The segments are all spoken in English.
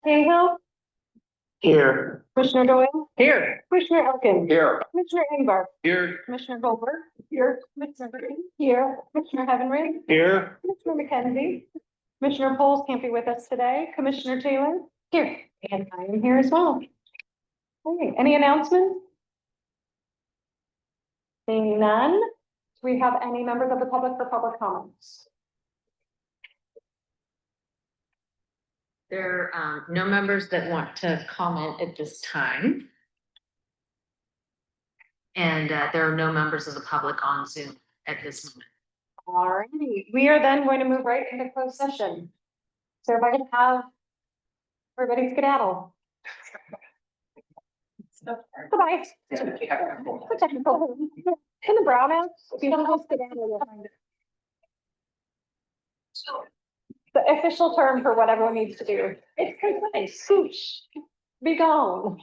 Cahill, Here. Commissioner Doyle, Here. Commissioner Elkins, Here. Commissioner Ingvar, Here. Commissioner Goldberg, here, Commissioner Green, here, Commissioner Heavenry, Here. Commissioner McKenzie, Commissioner Poles can't be with us today, Commissioner Taylor, here, and I am here as well. Okay, any announcements? Seeing none, do we have any members of the public for public comments? There are no members that want to comment at this time. And there are no members of the public on Zoom at this moment. All righty, we are then going to move right into closed session. So if I can have everybody skedaddle. Goodbye. Technical. In the brownouts, beautiful skedaddle. The official term for what everyone needs to do. It's swoosh. Be gone.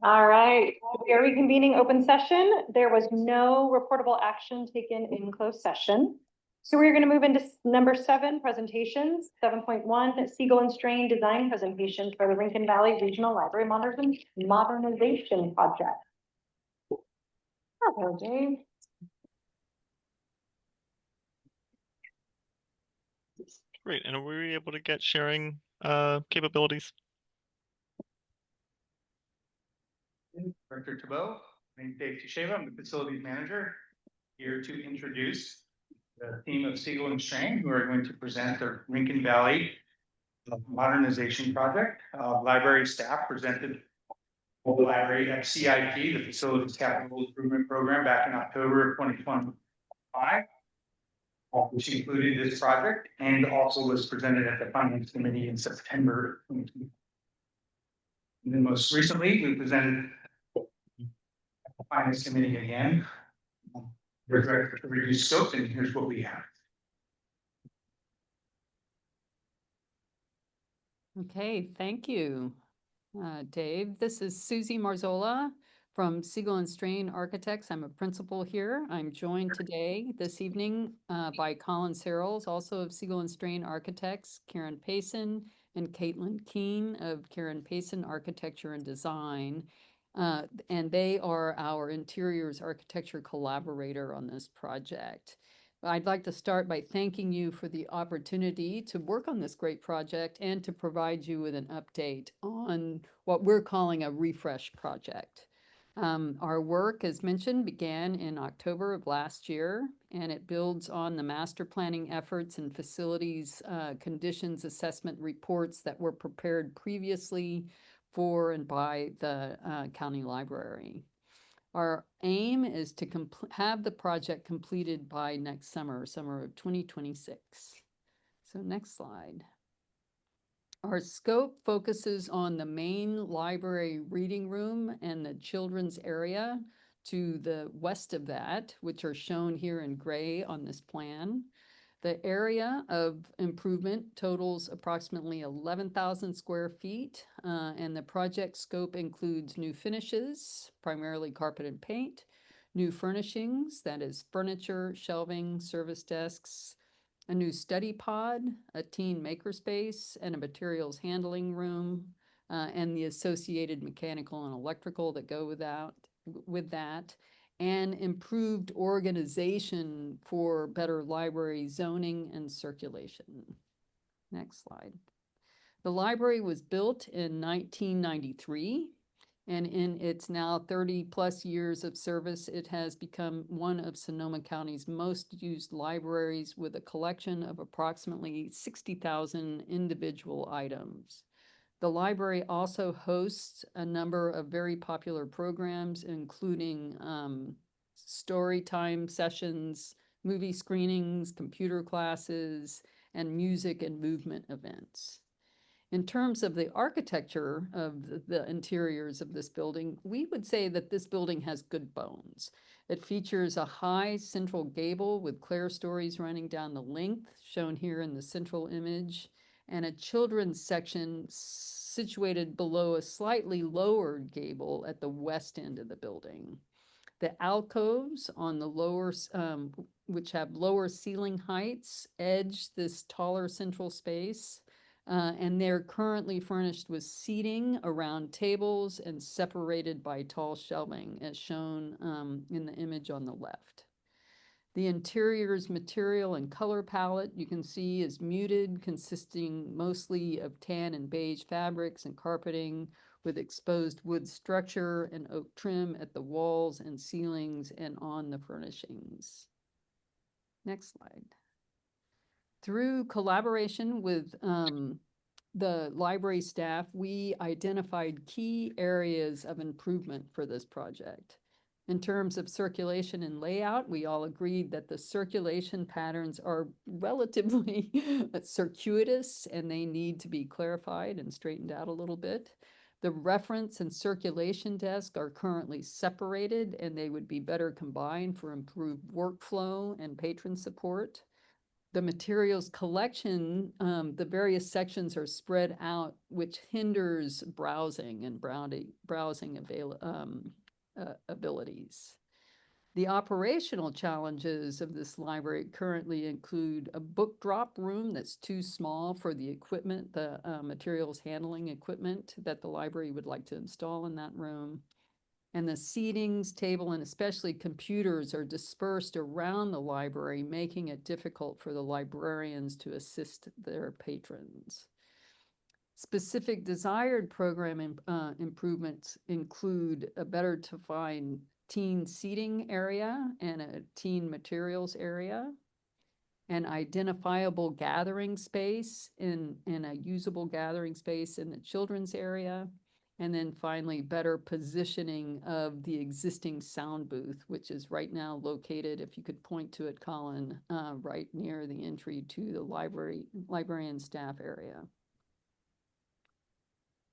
All right, we are reconvening open session. There was no reportable action taken in closed session. So we're going to move into number 7, presentations. 7.1, Siegel and Strain design presentation for the Rincon Valley Regional Library Modernization Project. Hello, Dave. Great, and were we able to get sharing capabilities? Director Thibault, my name is Dave Tsheva, I'm the facilities manager, here to introduce the team of Siegel and Strain, who are going to present the Rincon Valley Modernization Project. Library staff presented the library at CIP, the Facilities Capital Improvement Program, back in October of 2025. Which included this project and also was presented at the Finance Committee in September. And then most recently, we presented at the Finance Committee again. Regret to reduce scope, and here's what we have. Okay, thank you, Dave. This is Susie Marzola from Siegel and Strain Architects. I'm a principal here. I'm joined today, this evening, by Colin Searles, also of Siegel and Strain Architects, Karen Payson, and Caitlin Keene of Karen Payson Architecture and Design. And they are our interiors architecture collaborator on this project. I'd like to start by thanking you for the opportunity to work on this great project and to provide you with an update on what we're calling a refresh project. Our work, as mentioned, began in October of last year, and it builds on the master planning efforts and facilities conditions assessment reports that were prepared previously for and by the county library. Our aim is to have the project completed by next summer of 2026. So next slide. Our scope focuses on the main library reading room and the children's area to the west of that, which are shown here in gray on this plan. The area of improvement totals approximately 11,000 square feet, and the project scope includes new finishes, primarily carpet and paint, new furnishings, that is furniture, shelving, service desks, a new study pod, a teen makerspace, and a materials handling room, and the associated mechanical and electrical that go with that, and improved organization for better library zoning and circulation. Next slide. The library was built in 1993, and in its now 30-plus years of service, it has become one of Sonoma County's most used libraries with a collection of approximately 60,000 individual items. The library also hosts a number of very popular programs, including story time sessions, movie screenings, computer classes, and music and movement events. In terms of the architecture of the interiors of this building, we would say that this building has good bones. It features a high central gable with clerestories running down the length, shown here in the central image, and a children's section situated below a slightly lowered gable at the west end of the building. The alcoves on the lower, which have lower ceiling heights, edge this taller central space. And they're currently furnished with seating around tables and separated by tall shelving, as shown in the image on the left. The interior's material and color palette you can see is muted, consisting mostly of tan and beige fabrics and carpeting, with exposed wood structure and oak trim at the walls and ceilings and on the furnishings. Next slide. Through collaboration with the library staff, we identified key areas of improvement for this project. In terms of circulation and layout, we all agreed that the circulation patterns are relatively circuitous and they need to be clarified and straightened out a little bit. The reference and circulation desk are currently separated and they would be better combined for improved workflow and patron support. The materials collection, the various sections are spread out, which hinders browsing and browsing abilities. The operational challenges of this library currently include a book drop room that's too small for the equipment, the materials handling equipment that the library would like to install in that room. And the seatings, table, and especially computers are dispersed around the library, making it difficult for the librarians to assist their patrons. Specific desired program improvements include a better defined teen seating area and a teen materials area, an identifiable gathering space in a usable gathering space in the children's area, and then finally better positioning of the existing sound booth, which is right now located, if you could point to it, Colin, right near the entry to the librarian staff area.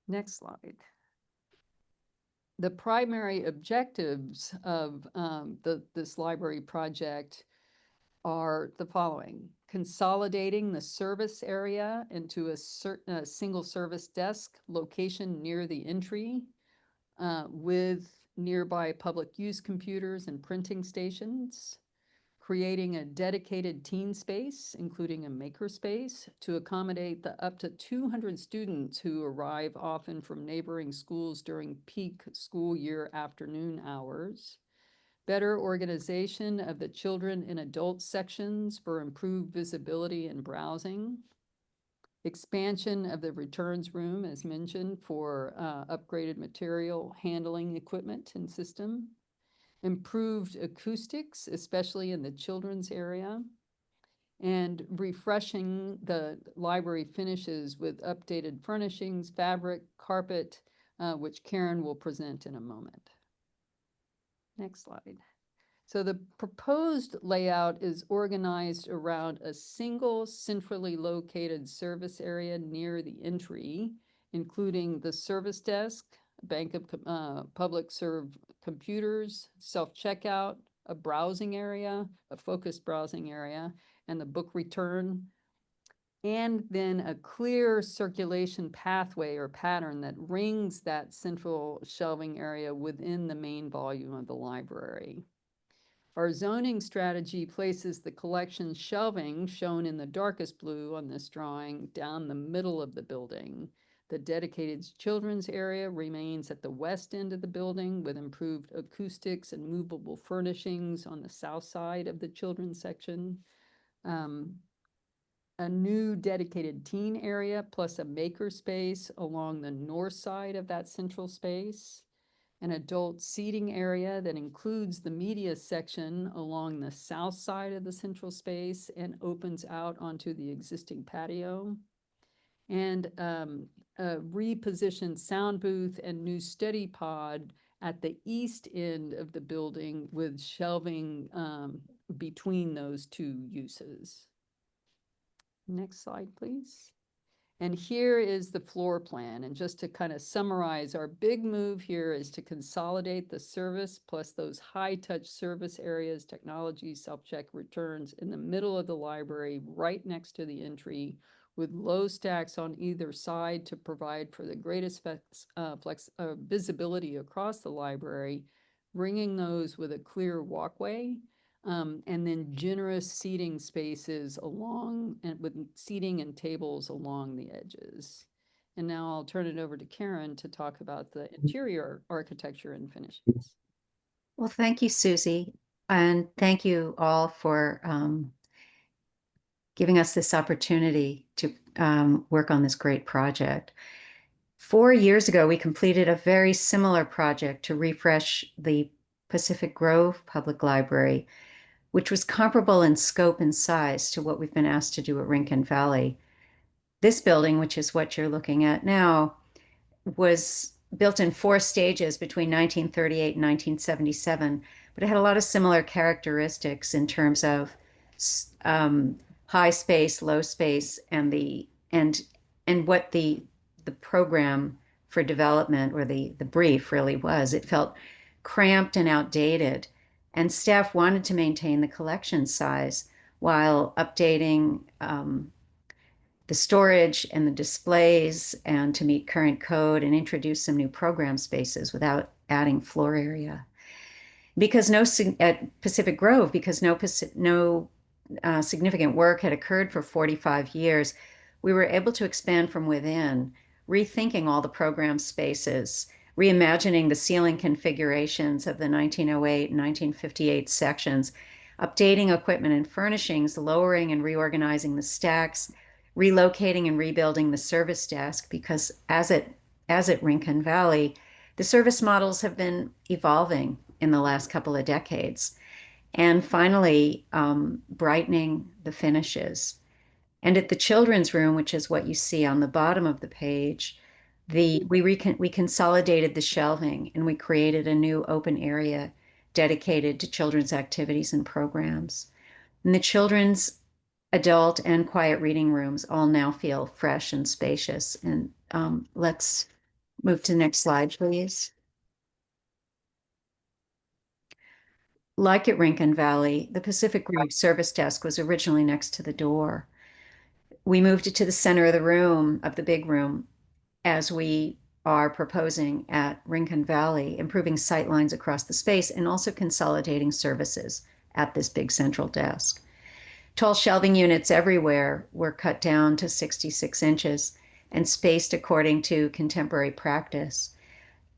Next slide. The primary objectives of this library project are the following: consolidating the service area into a single service desk location near the entry with nearby public use computers and printing stations, creating a dedicated teen space, including a maker space, to accommodate the up to 200 students who arrive often from neighboring schools during peak school year afternoon hours, better organization of the children and adult sections for improved visibility and browsing, expansion of the returns room, as mentioned, for upgraded material handling equipment and system, improved acoustics, especially in the children's area, and refreshing the library finishes with updated furnishings, fabric, carpet, which Karen will present in a moment. Next slide. So the proposed layout is organized around a single centrally located service area near the entry, including the service desk, bank of public serve computers, self-checkout, a browsing area, a focused browsing area, and the book return, and then a clear circulation pathway or pattern that rings that central shelving area within the main volume of the library. Our zoning strategy places the collection shelving, shown in the darkest blue on this drawing, down the middle of the building. The dedicated children's area remains at the west end of the building with improved acoustics and movable furnishings on the south side of the children's section. A new dedicated teen area plus a maker space along the north side of that central space. An adult seating area that includes the media section along the south side of the central space and opens out onto the existing patio. And a repositioned sound booth and new study pod at the east end of the building with shelving between those two uses. Next slide, please. And here is the floor plan. And just to kind of summarize, our big move here is to consolidate the service plus those high-touch service areas, technology, self-check returns in the middle of the library, right next to the entry, with low stacks on either side to provide for the greatest visibility across the library, bringing those with a clear walkway. And then generous seating spaces along and with seating and tables along the edges. And now I'll turn it over to Karen to talk about the interior architecture and finishes. Well, thank you, Susie. And thank you all for giving us this opportunity to work on this great project. 4 years ago, we completed a very similar project to refresh the Pacific Grove Public Library, which was comparable in scope and size to what we've been asked to do at Rincon Valley. This building, which is what you're looking at now, was built in 4 stages between 1938 and 1977, but it had a lot of similar characteristics in terms of high space, low space, and what the program for development or the brief really was. It felt cramped and outdated. And staff wanted to maintain the collection size while updating the storage and the displays and to meet current code and introduce some new program spaces without adding floor area. Because at Pacific Grove, because no significant work had occurred for 45 years, we were able to expand from within, rethinking all the program spaces, reimagining the ceiling configurations of the 1908 and 1958 sections, updating equipment and furnishings, lowering and reorganizing the stacks, relocating and rebuilding the service desk, because as at Rincon Valley, the service models have been evolving in the last couple of decades. And finally, brightening the finishes. And at the children's room, which is what you see on the bottom of the page, we consolidated the shelving and we created a new open area dedicated to children's activities and programs. And the children's, adult, and quiet reading rooms all now feel fresh and spacious. And let's move to the next slide, please. Like at Rincon Valley, the Pacific Grove service desk was originally next to the door. We moved it to the center of the room, of the big room, as we are proposing at Rincon Valley, improving sight lines across the space and also consolidating services at this big central desk. Tall shelving units everywhere were cut down to 66 inches and spaced according to contemporary practice.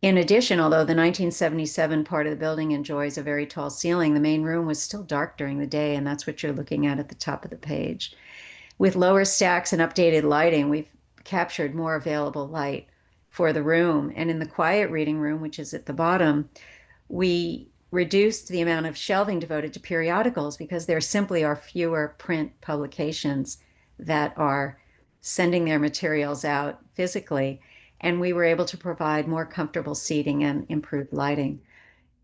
In addition, although the 1977 part of the building enjoys a very tall ceiling, the main room was still dark during the day, and that's what you're looking at the top of the page. With lower stacks and updated lighting, we've captured more available light for the room. And in the quiet reading room, which is at the bottom, we reduced the amount of shelving devoted to periodicals because there simply are fewer print publications that are sending their materials out physically. And we were able to provide more comfortable seating and improved lighting.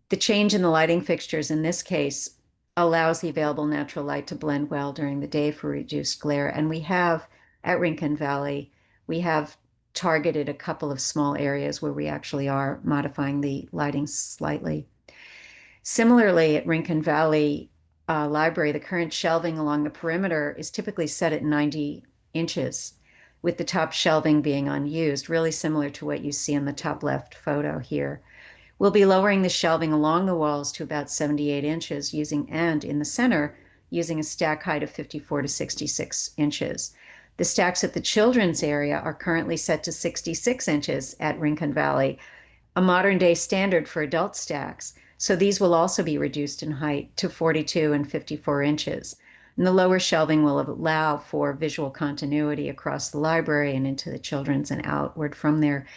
The change in the lighting fixtures in this case allows the available natural light to blend well during the day for reduced glare. And we have, at Rincon Valley, we have targeted a couple of small areas where we actually are modifying the lighting slightly. Similarly, at Rincon Valley Library, the current shelving along the perimeter is typically set at 90 inches, with the top shelving being unused, really similar to what you see in the top left photo here. We'll be lowering the shelving along the walls to about 78 inches and in the center, using a stack height of 54 to 66 inches. The stacks at the children's area are currently set to 66 inches at Rincon Valley, a modern day standard for adult stacks. So these will also be reduced in height to 42 and 54 inches. And the lower shelving will allow for visual continuity across the library and into the children's and outward from there.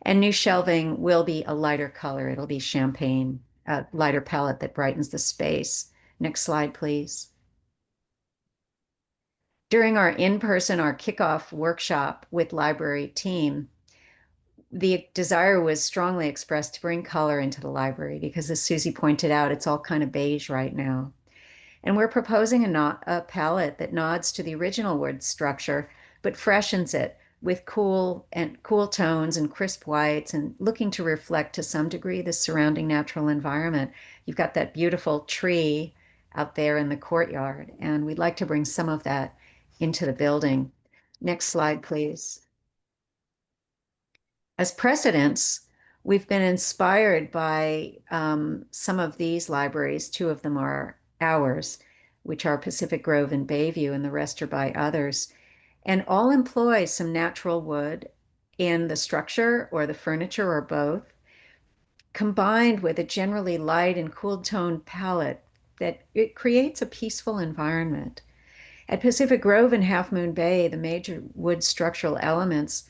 And new shelving will be a lighter color. It'll be champagne, a lighter palette that brightens the space. Next slide, please. During our kickoff workshop with library team, the desire was strongly expressed to bring color into the library because, as Susie pointed out, it's all kind of beige right now. And we're proposing a palette that nods to the original wood structure, but freshens it with cool tones and crisp whites, and looking to reflect to some degree the surrounding natural environment. You've got that beautiful tree out there in the courtyard, and we'd like to bring some of that into the building. Next slide, please. As precedents, we've been inspired by some of these libraries. Two of them are ours, which are Pacific Grove and Bayview, and the rest are by others, and all employ some natural wood in the structure or the furniture or both, combined with a generally light and cool toned palette that it creates a peaceful environment. At Pacific Grove and Half Moon Bay, the major wood structural elements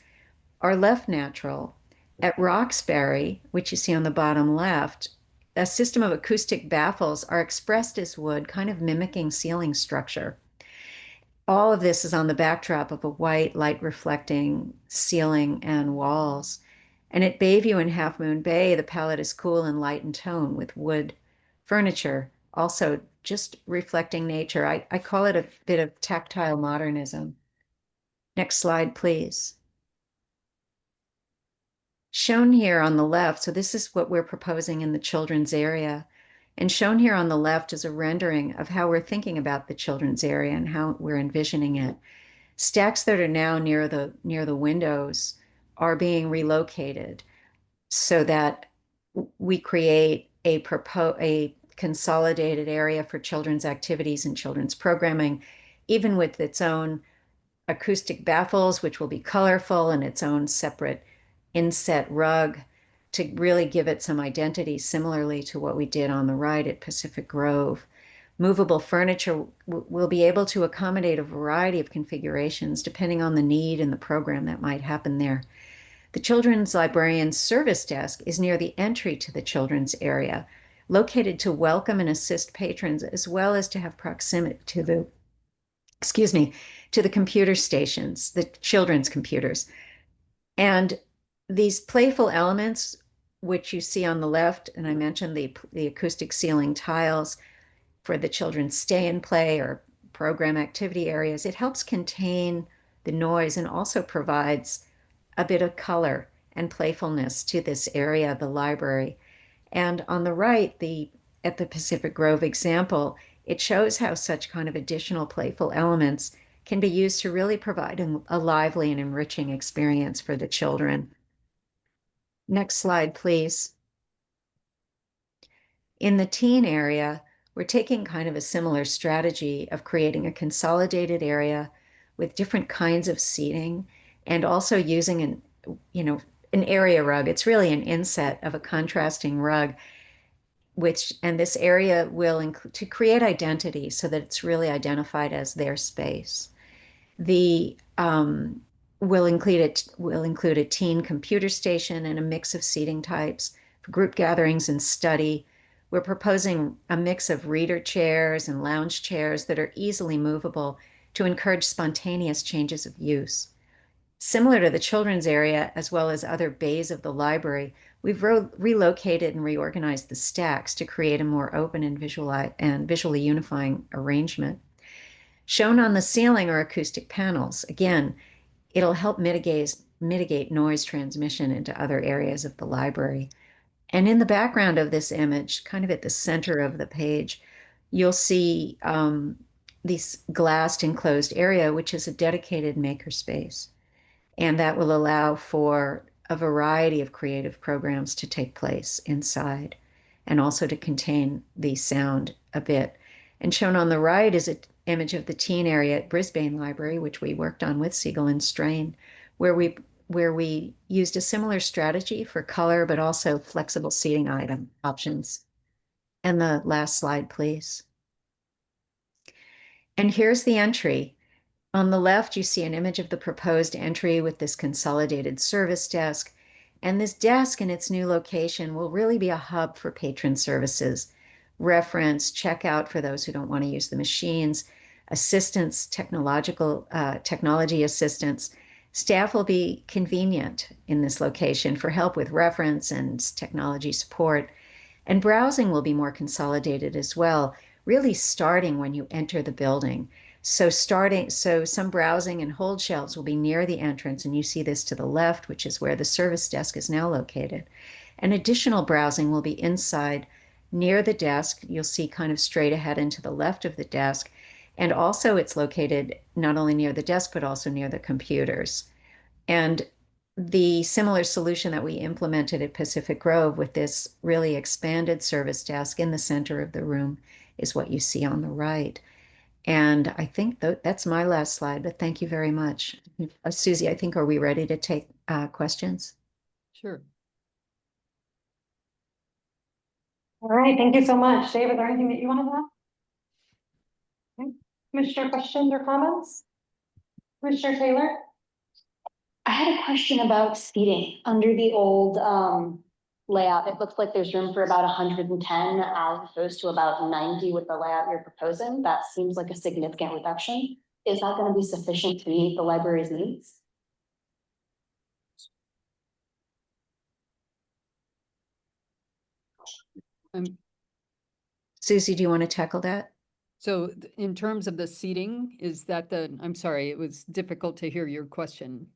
are left natural. At Roxbury, which you see on the bottom left, a system of acoustic baffles are expressed as wood, kind of mimicking ceiling structure. All of this is on the backdrop of a white, light reflecting ceiling and walls. And at Bayview and Half Moon Bay, the palette is cool and light in tone with wood furniture, also just reflecting nature. I call it a bit of tactile modernism. Next slide, please. Shown here on the left, so this is what we're proposing in the children's area. And shown here on the left is a rendering of how we're thinking about the children's area and how we're envisioning it. Stacks that are now near the windows are being relocated so that we create a consolidated area for children's activities and children's programming, even with its own acoustic baffles, which will be colorful, and its own separate inset rug to really give it some identity, similarly to what we did on the right at Pacific Grove. Movable furniture will be able to accommodate a variety of configurations depending on the need and the program that might happen there. The Children's Librarian's Service Desk is near the entry to the children's area, located to welcome and assist patrons, as well as to have proximity to the computer stations, the children's computers. And these playful elements, which you see on the left, and I mentioned the acoustic ceiling tiles for the children's stay and play or program activity areas, it helps contain the noise and also provides a bit of color and playfulness to this area of the library. And on the right, at the Pacific Grove example, it shows how such kind of additional playful elements can be used to really provide a lively and enriching experience for the children. Next slide, please. In the teen area, we're taking kind of a similar strategy of creating a consolidated area with different kinds of seating, and also using an area rug. It's really an inset of a contrasting rug, and this area will to create identity so that it's really identified as their space. Will include a teen computer station and a mix of seating types for group gatherings and study. We're proposing a mix of reader chairs and lounge chairs that are easily movable to encourage spontaneous changes of use. Similar to the children's area, as well as other bays of the library, we've relocated and reorganized the stacks to create a more open and visually unifying arrangement. Shown on the ceiling are acoustic panels. Again, it'll help mitigate noise transmission into other areas of the library. And in the background of this image, kind of at the center of the page, you'll see this glassed enclosed area, which is a dedicated makerspace. And that will allow for a variety of creative programs to take place inside, and also to contain the sound a bit. And shown on the right is image of the teen area at Brisbane Library, which we worked on with Siegel and Strain, where we used a similar strategy for color, but also flexible seating item options. And the last slide, please. And here's the entry. On the left, you see an image of the proposed entry with this consolidated service desk. And this desk in its new location will really be a hub for patron services, reference, checkout for those who don't want to use the machines, assistance, technology assistance. Staff will be convenient in this location for help with reference and technology support. And browsing will be more consolidated as well, really starting when you enter the building. So some browsing and hold shelves will be near the entrance, and you see this to the left, which is where the service desk is now located. And additional browsing will be inside near the desk. You'll see kind of straight ahead and to the left of the desk. And also it's located not only near the desk, but also near the computers. And the similar solution that we implemented at Pacific Grove with this really expanded service desk in the center of the room is what you see on the right. And I think that's my last slide, but thank you very much. Susie, I think, are we ready to take questions? Sure. All right, thank you so much. Dave, is there anything that you want to add? Okay. Commissioner, questions or comments? Commissioner Taylor? I had a question about seating. Under the old layout, it looks like there's room for about 110 as opposed to about 90 with the layout you're proposing. That seems like a significant reduction. Is that going to be sufficient to meet the library's needs? Susie, do you want to tackle that? So in terms of the seating, is that I'm sorry, it was difficult to hear your question.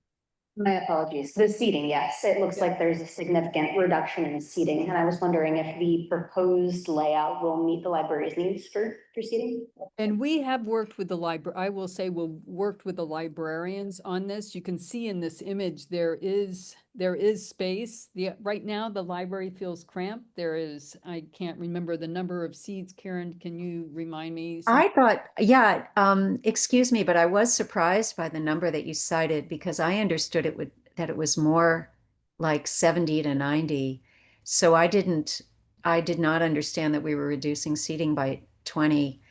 My apologies. The seating, yes. It looks like there's a significant reduction in seating. And I was wondering if the proposed layout will meet the library's needs for seating? And we have worked with the library, I will say worked with the librarians on this. You can see in this image, there is space. Right now, the library feels cramped. I can't remember the number of seats. Karen, can you remind me? I thought, yeah, excuse me, but I was surprised by the number that you cited because I understood that it was more like 70 to 90. So I did not understand that we were reducing seating by 20.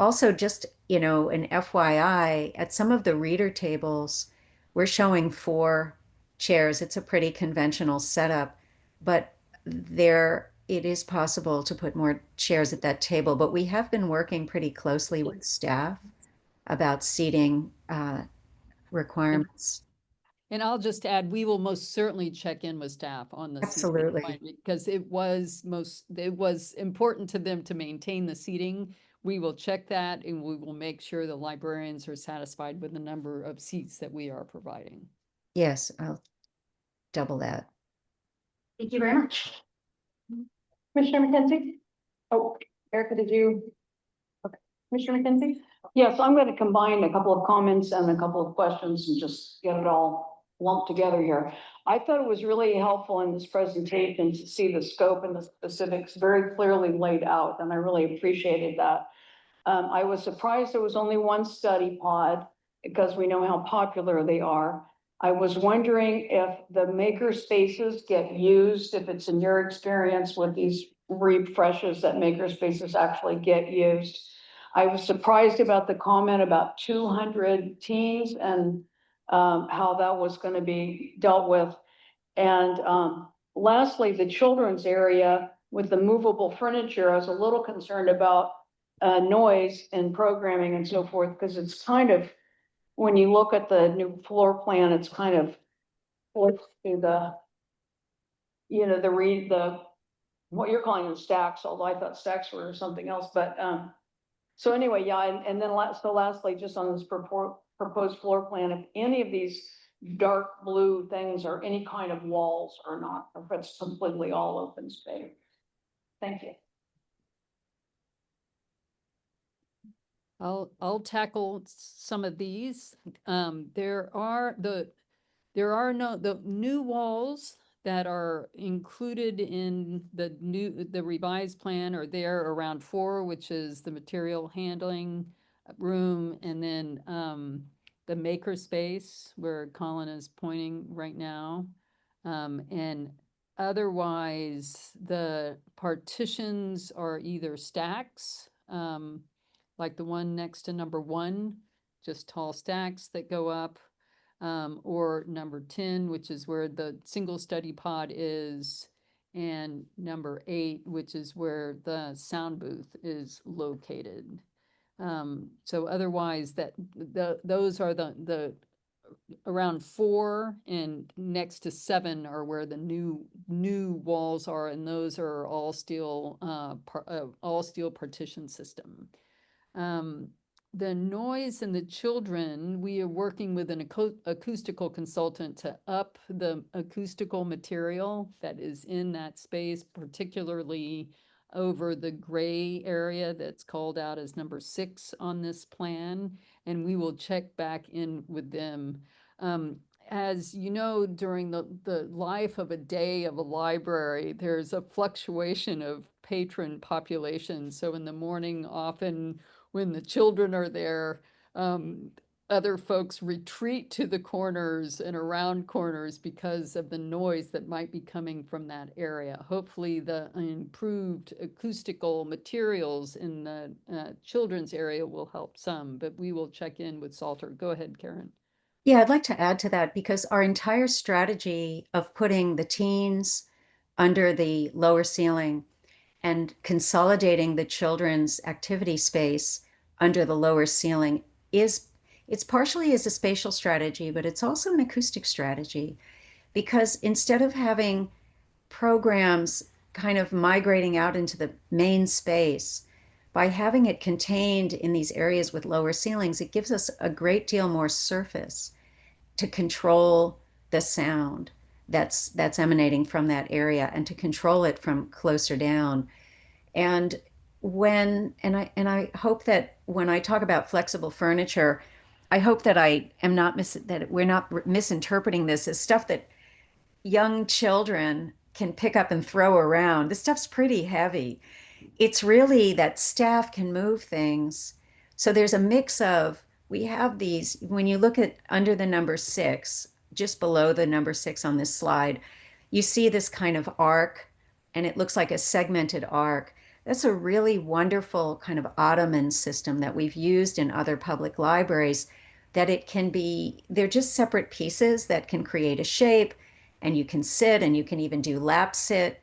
Also, just, an FYI, at some of the reader tables, we're showing 4 chairs. It's a pretty conventional setup, but it is possible to put more chairs at that table. But we have been working pretty closely with staff about seating requirements. And I'll just add, we will most certainly check in with staff on the seating Absolutely. requirement, because it was important to them to maintain the seating. We will check that and we will make sure the librarians are satisfied with the number of seats that we are providing. Yes, I'll double that. Thank you very much. Commissioner McKenzie? Oh, Erica, did you? Okay, Commissioner McKenzie? Yes, I'm going to combine a couple of comments and a couple of questions and just get it all lumped together here. I thought it was really helpful in this presentation to see the scope and the specifics very clearly laid out, and I really appreciated that. I was surprised there was only one study pod because we know how popular they are. I was wondering if the maker spaces get used, if it's in your experience with these refreshes that maker spaces actually get used. I was surprised about the comment about 200 teens and how that was going to be dealt with. And lastly, the children's area with the movable furniture, I was a little concerned about noise and programming and so forth, because it's kind of, when you look at the new floor plan, it's kind of flipped to the, what you're calling them stacks, although I thought stacks were something else, but so anyway, yeah, and then lastly, just on this proposed floor plan, if any of these dark blue things are any kind of walls or not, or if it's completely all open space. Thank you. I'll tackle some of these. There are the new walls that are included in the revised plan are there around 4, which is the material handling, room, and then the maker space where Colin is pointing right now. And otherwise, the partitions are either stacks, like the one next to number 1, just tall stacks that go up, or number 10, which is where the single study pod is, and number 8, which is where the sound booth is located. So otherwise, those are the around 4 and next to 7 are where the new walls are, and those are all steel partition system. The noise and the children, we are working with an acoustical consultant to up the acoustical material that is in that space, particularly over the gray area that's called out as number 6 on this plan, and we will check back in with them. As you know, during the life of a day of a library, there's a fluctuation of patron population. So in the morning, often when the children are there, other folks retreat to the corners and around corners because of the noise that might be coming from that area. Hopefully the improved acoustical materials in the children's area will help some, but we will check in with Salter. Go ahead, Karen. Yeah, I'd like to add to that because our entire strategy of putting the teens under the lower ceiling and consolidating the children's activity space under the lower ceiling it's partially as a spatial strategy, but it's also an acoustic strategy, because instead of having programs kind of migrating out into the main space, by having it contained in these areas with lower ceilings, it gives us a great deal more surface to control the sound that's emanating from that area and to control it from closer down. And I hope that when I talk about flexible furniture, I hope that that we're not misinterpreting this as stuff that young children can pick up and throw around. This stuff's pretty heavy. It's really that staff can move things. So there's a mix of, we have these, when you look at under the number 6, just below the number 6 on this slide, you see this kind of arc, and it looks like a segmented arc. That's a really wonderful kind of ottoman system that we've used in other public libraries, that it can be, they're just separate pieces that can create a shape, and you can sit, and you can even do lap sit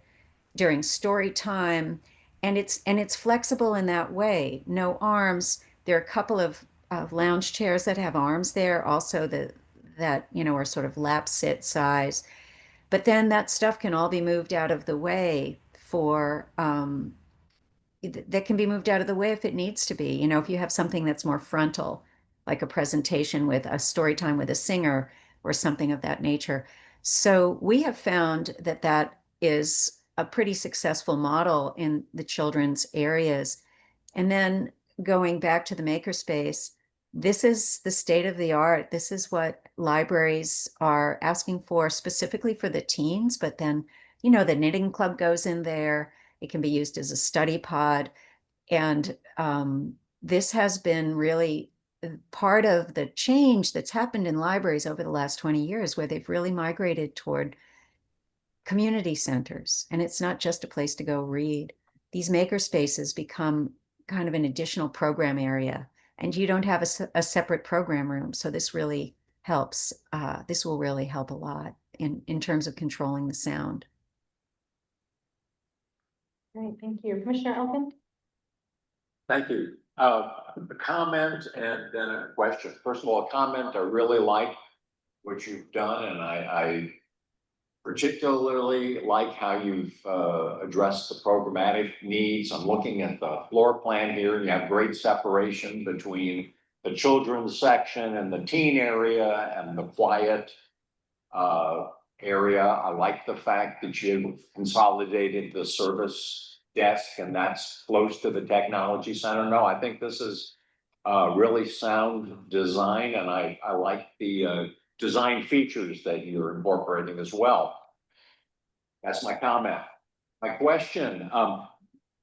during story time. And it's flexible in that way. No arms. There are a couple of lounge chairs that have arms there, also that are sort of lap sit size. But then that stuff can all be moved out of the way that can be moved out of the way if it needs to be. If you have something that's more frontal, like a presentation with a story time with a singer or something of that nature. So we have found that is a pretty successful model in the children's areas. And then going back to the makerspace, this is the state of the art. This is what libraries are asking for, specifically for the teens, but then, the knitting club goes in there. It can be used as a study pod. And this has been really part of the change that's happened in libraries over the last 20 years, where they've really migrated toward community centers. And it's not just a place to go read. These maker spaces become kind of an additional program area, and you don't have a separate program room. So this really helps. This will really help a lot in terms of controlling the sound. Great, thank you. Commissioner Elkin? Thank you. A comment and then a question. First of all, a comment, I really like what you've done, and I particularly like how you've addressed the programmatic needs. I'm looking at the floor plan here, and you have great separation between the children's section and the teen area and the quiet area. I like the fact that you consolidated the service desk, and that's close to the technology center. No, I think this is really sound design, and I like the design features that you're incorporating as well. That's my comment. My question,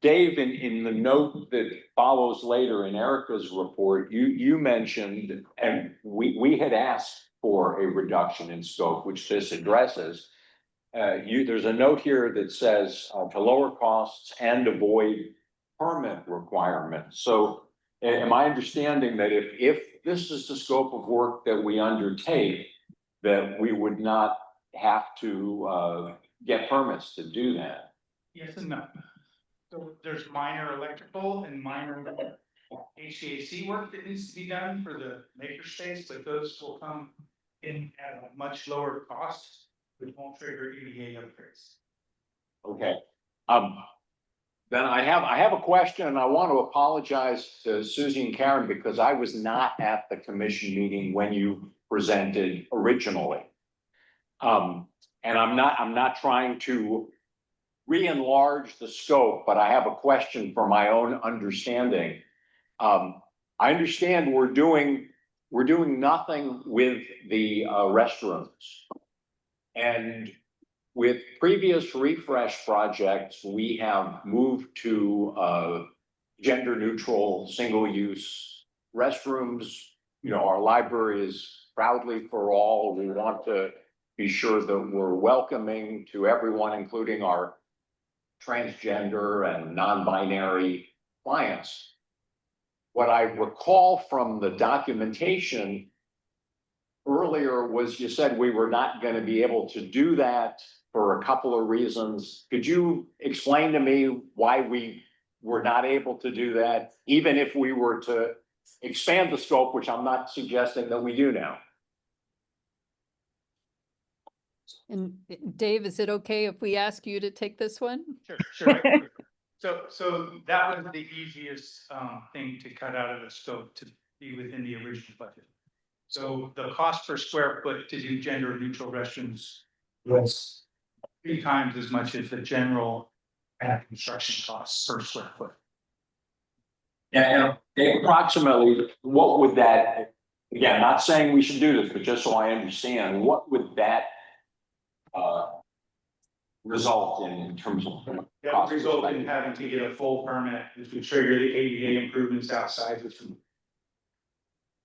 Dave, in the note that follows later in Erica's report, you mentioned, and we had asked for a reduction in scope, which this addresses. There's a note here that says to lower costs and avoid permit requirements. So am I understanding that if this is the scope of work that we undertake, that we would not have to get permits to do that? Yes and no. So there's minor electrical and minor HVAC work that needs to be done for the makerspace, but those will come in at a much lower cost, which won't trigger EDA upgrades. Okay, then I have a question, and I want to apologize to Susie and Karen because I was not at the commission meeting when you presented originally. And I'm not trying to re-enlarge the scope, but I have a question for my own understanding. I understand we're doing nothing with the restrooms. And with previous refresh projects, we have moved to gender neutral, single use restrooms. You know, our library is proudly for all. We want to be sure that we're welcoming to everyone, including our transgender and non-binary clients. What I recall from the documentation earlier was you said we were not going to be able to do that for a couple of reasons. Could you explain to me why we were not able to do that, even if we were to expand the scope, which I'm not suggesting that we do now? And Dave, is it okay if we ask you to take this one? Sure. So that was the easiest thing to cut out of the scope to be within the original budget. So the cost per square foot to do gender neutral restrooms was 3 times as much as the general construction costs per square foot. And approximately, what would that, again, not saying we should do this, but just so I understand, what would that result in terms of That cost? would result in having to get a full permit, which would trigger the ADA improvements outside, which would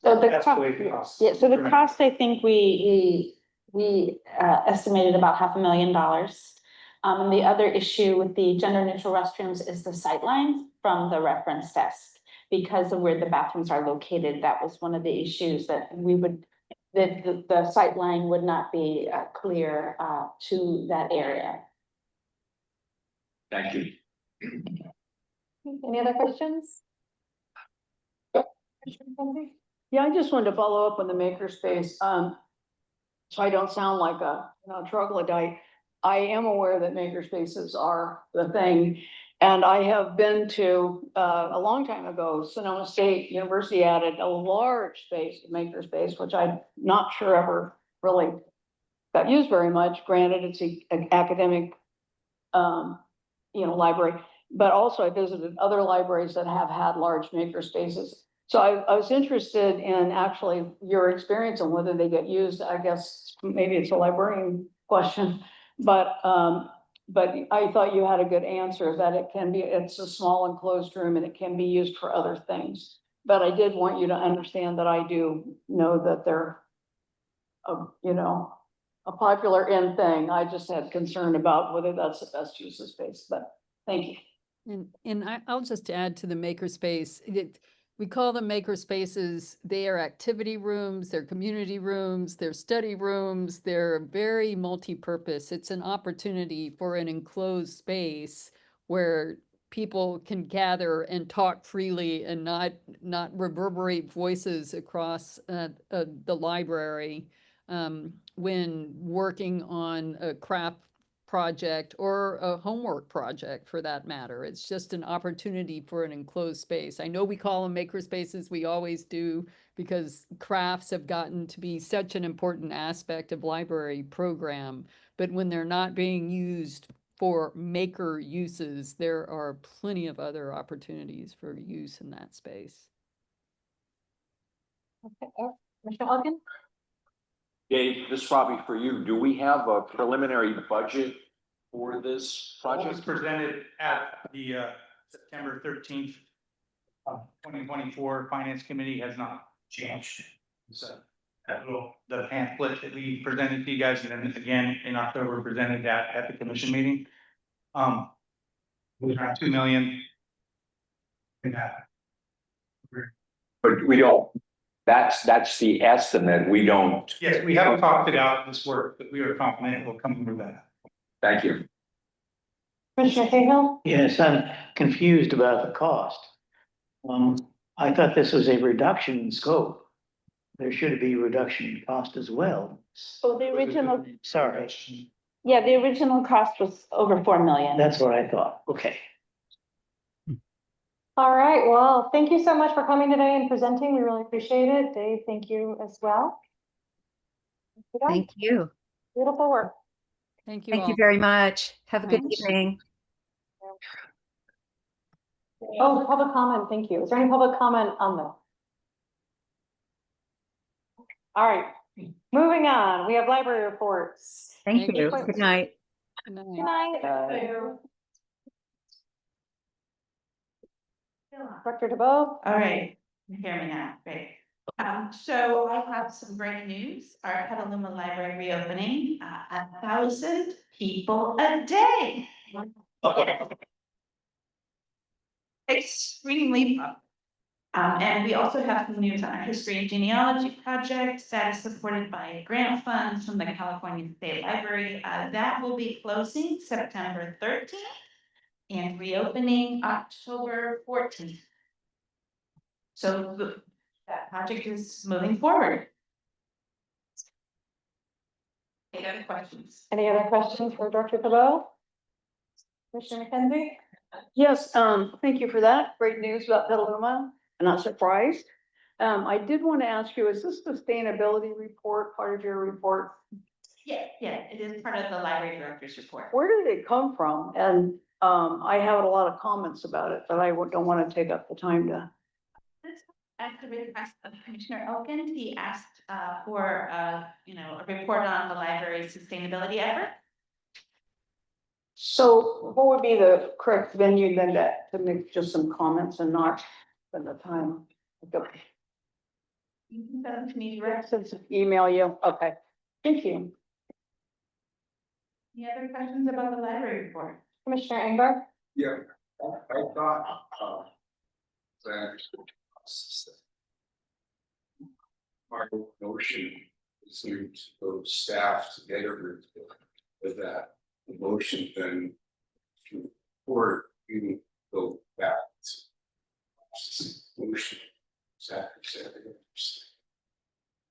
So the escalate the cost. Yeah, so the cost, I think we estimated about $500,000. And the other issue with the gender neutral restrooms is the sightline from the reference desk. Because of where the bathrooms are located, that was one of the issues that the sightline would not be clear to that area. Thank you. Any other questions? Yeah, I just wanted to follow up on the makerspace. So I don't sound like a troglodyte. I am aware that makerspaces are the thing. And I have been to, a long time ago, Sonoma State University added a large space, makerspace, which I'm not sure ever really got used very much. Granted, it's an academic, library, but also I visited other libraries that have had large makerspaces. So I was interested in actually your experience on whether they get used. I guess maybe it's a librarian question, but I thought you had a good answer that it's a small enclosed room and it can be used for other things. But I did want you to understand that I do know that they're, a popular in thing. I just had concern about whether that's the best use of space, but thank you. And I'll just add to the makerspace, we call them makerspaces. They are activity rooms, they're community rooms, they're study rooms, they're very multi-purpose. It's an opportunity for an enclosed space where people can gather and talk freely and not reverberate voices across the library when working on a craft project or a homework project for that matter. It's just an opportunity for an enclosed space. I know we call them maker spaces, we always do, because crafts have gotten to be such an important aspect of library program, but when they're not being used for maker uses, there are plenty of other opportunities for use in that space. Okay, Mr. Hogan? Dave, this is probably for you. Do we have a preliminary budget for this What was project? presented at the September 13th, 2024 Finance Committee has not changed. So the pamphlet that we presented to you guys, and then again in October presented at the commission meeting. We have 2 million in that. But we don't, that's the estimate. We don't, Yes, we haven't talked it out this work, but we are confident it will come through that. thank you. Commissioner Cahill? Yes, I'm confused about the cost. I thought this was a reduction in scope. There should be a reduction in cost as well. So the original, Sorry, yeah, the original cost was over 4 million. that's what I thought. Okay. All right, well, thank you so much for coming today and presenting. We really appreciate it. Dave, thank you as well. Thank you. Beautiful work. Thank you Thank you all. very much. Have a good Thanks. evening. Oh, public comment, thank you. Is there any public comment on that? All right, moving on. We have library reports. Thank Thank you. you. Good night. Good night. Good night. Director DeBoe? All right, you hear me now, great. So I have some great news. Our Petaluma Library reopening, 1,000 people a day. Extremely fun. And we also have some news on our history and genealogy project that is supported by grant funds from the California State Library. That will be closing September 13th and reopening October 14th. So that project is moving forward. Any other questions? Any other questions for Director DeBoe? Commissioner McKenzie? Yes, thank you for that. Great news about Petaluma. I'm not surprised. I did want to ask you, is this sustainability report part of your report? Yeah, it is part of the library director's report. Where did it come from? And I have a lot of comments about it, but I don't want to take up the time to. At the request of Commissioner Elkins, he asked for a report on the library's sustainability effort. So what would be the correct venue then to make just some comments and not spend the time? You can send them to me directly. Email you, okay, thank you. Any other questions about the library report? Commissioner Engber? Yeah, I thought, I understood. Our notion is to go staff together with that motion, then to report, you go back to motion.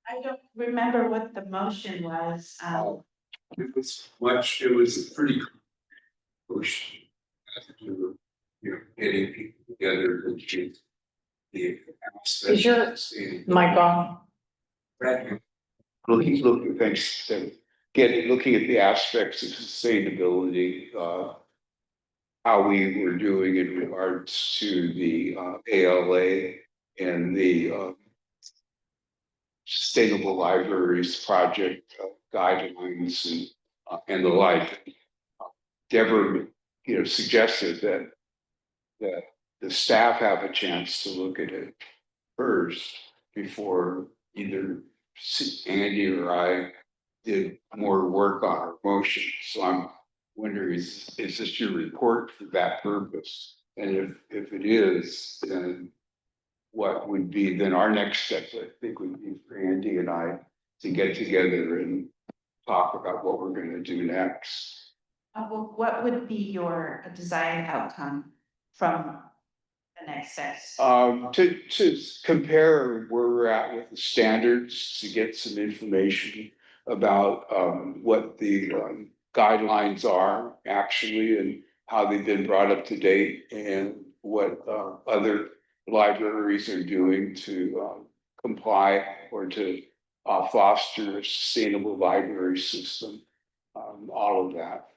I don't remember what the motion was. It was a pretty motion. Had to do, getting people together to achieve the aspects. Is your mic on? Looking, thanks, looking at the aspects of sustainability, how we were doing in regards to the ALA and the Sustainable Libraries Project guidelines and the like. Deborah, suggested that the staff have a chance to look at it first before either Andy or I did more work on our motion. So I'm wondering, is this your report for that purpose? And if it is, then what would be then our next step? I think would be for Andy and I to get together and talk about what we're going to do next. Well, what would be your desired outcome from the next steps? To compare where we're at with the standards, to get some information about what the guidelines are actually and how they've been brought up to date and what other libraries are doing to comply or to foster a sustainable library system, all of that.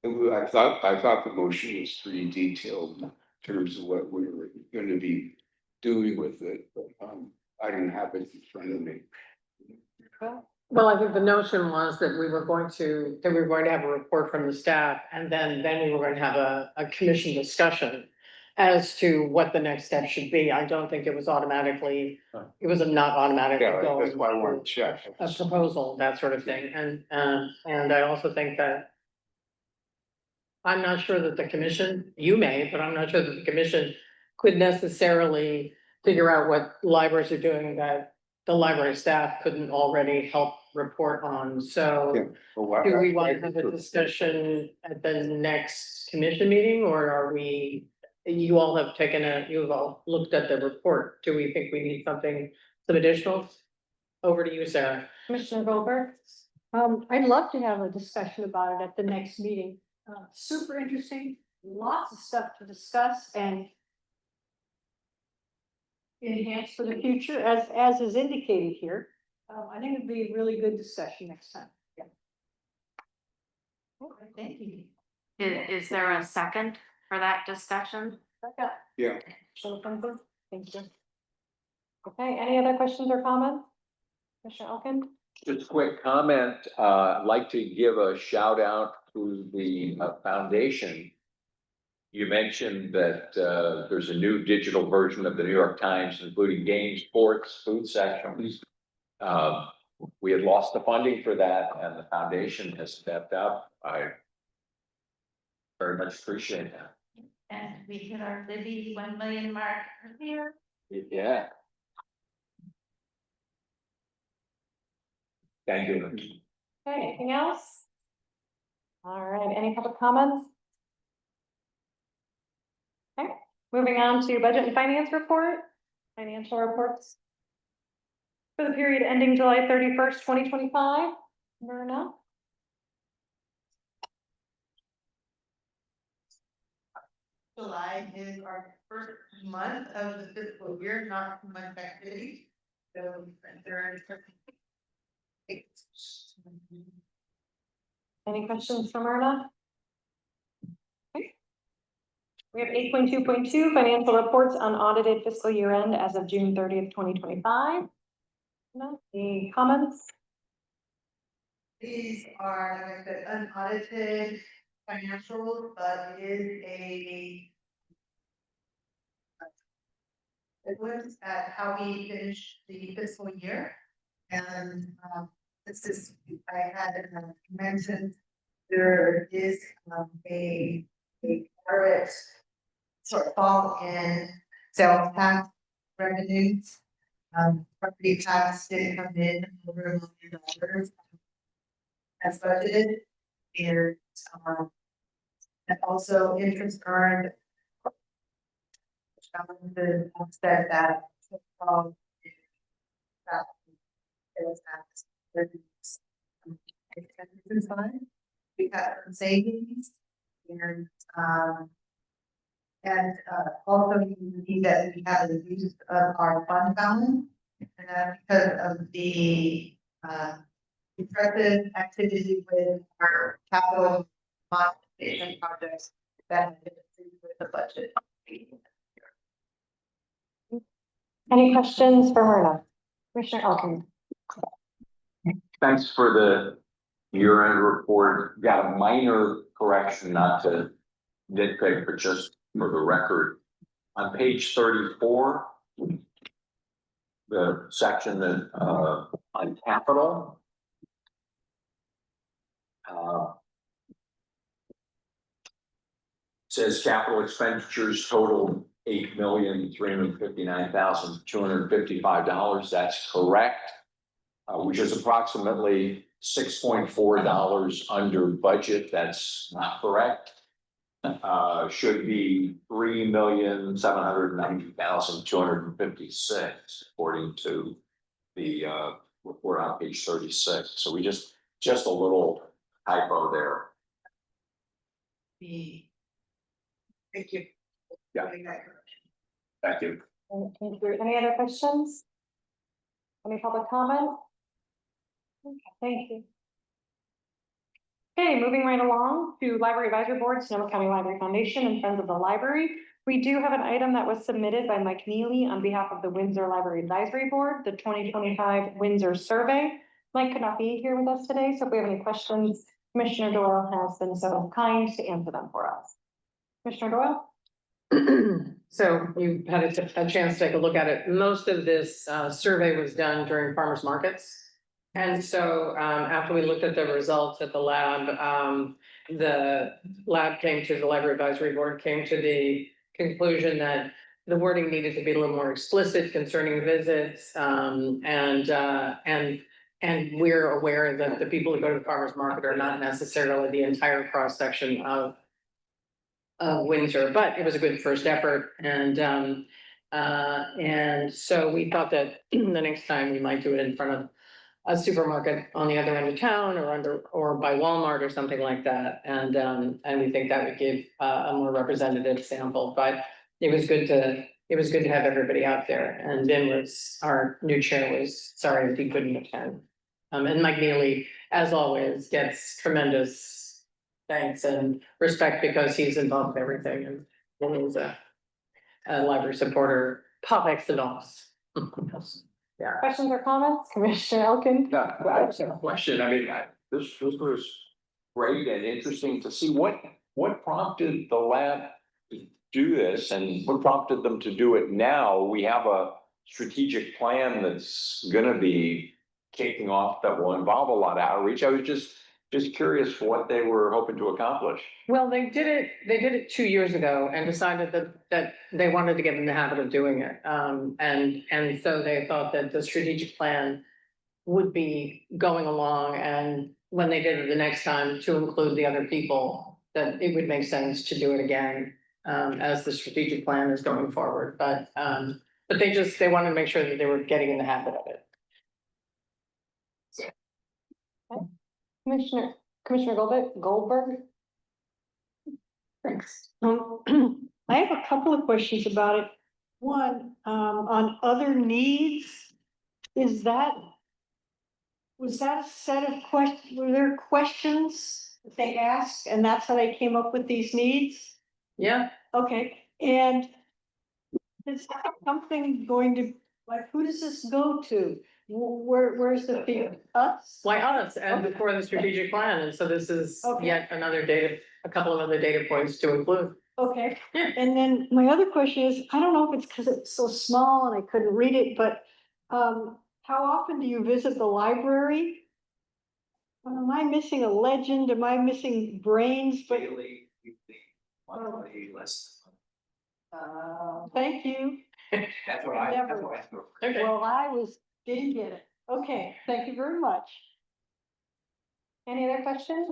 I thought the motion was pretty detailed in terms of what we were going to be doing with it, but I didn't have it in front of me. Well, I think the notion was that we were going to have a report from the staff and then we were going to have a commission discussion as to what the next step should be. I don't think it was automatically, it was not automatically Yeah, going. that's why I wanted to check. A proposal, that sort of thing. And I also think that I'm not sure that the commission, you may, but I'm not sure that the commission could necessarily figure out what libraries are doing that the library staff couldn't already help report on. So do we want to have a discussion at the next commission meeting, or are we, you all have you've all looked at the report. Do we think we need some additional? Over to you, Sarah. Commissioner Goldberg? I'd love to have a discussion about it at the next meeting. Super interesting, lots of stuff to discuss and enhance for the future, as is indicated here. I think it'd be a really good discussion next time. Yeah. Okay, thank you. Is there a second for that discussion? Yeah. Thank you. Okay, any other questions or comments? Commissioner Elkin? Just a quick comment, I'd like to give a shout out to the foundation. You mentioned that there's a new digital version of the New York Times, including games, sports, food sections. We had lost the funding for that, and the foundation has stepped up. I very much appreciate that. And we hit our Libby 1 million mark earlier. Yeah. Thank you. Okay, anything else? All right, any public comments? Okay, moving on to budget and finance report, financial reports. For the period ending July 31st, 2025, Myrna? July is our first month of the fiscal year, not too much activity. So there are Any questions from Myrna? Okay. We have 8.2.2 financial reports on audited fiscal year end as of June 30th, 2025. No, any comments? These are like the unaudited financials, but it is it looks at how we finished the fiscal year. And this is, I had mentioned there is a moderate shortfall in sales tax revenues. Property tax did come in over $1 million as budgeted, and also interest earned. The offset that sales tax revenues. We got some savings and also you can see that we have the use of our fund balance, and that's because of the impressive activity with our capital modernization projects that have been approved with the budget. Any questions for Myrna? Commissioner Elkin? Thanks for the year-end report. Got a minor correction, not to nitpick, but just for the record. On page 34, the section that on capital. Says capital expenditures totaled $8,359,255. That's correct. Which is approximately $6.4 under budget. That's not correct. Should be $3,790,256 according to the report on page 36. So we just a little typo there. Thank you. Yeah. Thank you. Any other questions? Any public comment? Okay, thank you. Okay, moving right along to Library Advisory Board, Sonoma County Library Foundation and Friends of the Library. We do have an item that was submitted by Mike Neely on behalf of the Windsor Library Advisory Board, the 2025 Windsor Survey. Mike could not be here with us today, so if we have any questions, Commissioner Doyle has been so kind to answer them for us. Commissioner Doyle? So you had a chance to take a look at it. Most of this survey was done during farmers markets. And so after we looked at the results at the lab came to the library advisory board, came to the conclusion that the wording needed to be a little more explicit concerning visits. And we're aware that the people who go to the farmers market are not necessarily the entire cross section of Windsor, but it was a good first effort. And so we thought that the next time we might do it in front of a supermarket on the other end of town or by Walmart or something like that. And we think that would give a more representative sample, but it was good to have everybody out there. And Ben was, our new chair, was sorry that he couldn't attend. And Mike Neely, as always, gets tremendous thanks and respect because he's involved with everything and he's a library supporter par excellence. Yeah. Questions or comments? Commissioner Elkin? Yeah, I just have a question. I mean, this was great and interesting to see what prompted the lab to do this and what prompted them to do it now. We have a strategic plan that's gonna be kicking off that will involve a lot of outreach. I was just curious what they were hoping to accomplish. Well, they did it 2 years ago and decided that they wanted to get in the habit of doing it. And so they thought that the strategic plan would be going along, and when they did it the next time, to include the other people, that it would make sense to do it again, as the strategic plan is going forward. But they wanted to make sure that they were getting in the habit of it. Commissioner Goldberg? Thanks. I have a couple of questions about it. One, on other needs, was that a set of questions, were there questions that they asked and that's how they came up with these needs? Yeah. Okay, and is something going to, like, who does this go to? Where's the fee? Us? Why us? And before the strategic plan, and so this is Okay. yet another a couple of other data points to include. Okay, and then my other question is, I don't know if it's because it's so small and I couldn't read it, but how often do you visit the library? Am I missing a legend? Am I missing brains? But thank you. That's what Okay. Well, didn't get it. Okay, thank you very much. Any other questions?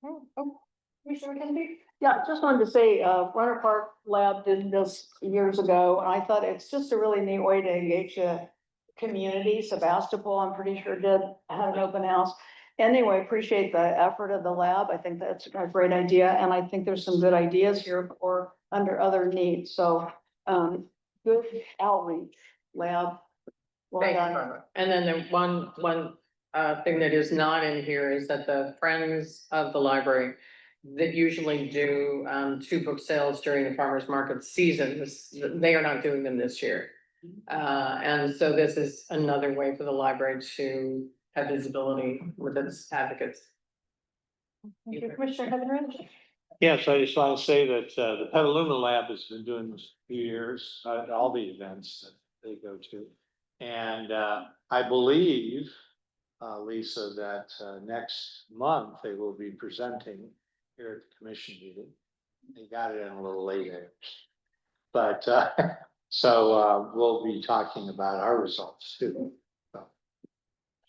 Oh, Commissioner McKenzie? Yeah, just wanted to say, Runner Park Lab did this years ago, and I thought it's just a really neat way to engage the community. Sebastopol, I'm pretty sure had an open house. Anyway, appreciate the effort of the lab. I think that's a great idea, and I think there's some good ideas here for under other needs. So, good outreach, lab. Well Thank you, done. Barbara. And then the one thing that is not in here is that the Friends of the Library that usually do 2 book sales during the farmers market season, they are not doing them this year. And so this is another way for the library to have visibility with its advocates. Thank you, Commissioner Heatherridge? Yes, I just want to say that the Petaluma Lab has been doing this for years, all the events that they go to. And I believe, Lisa, that next month they will be presenting here at the commission meeting. They got it in a little later. But so we'll be talking about our results too.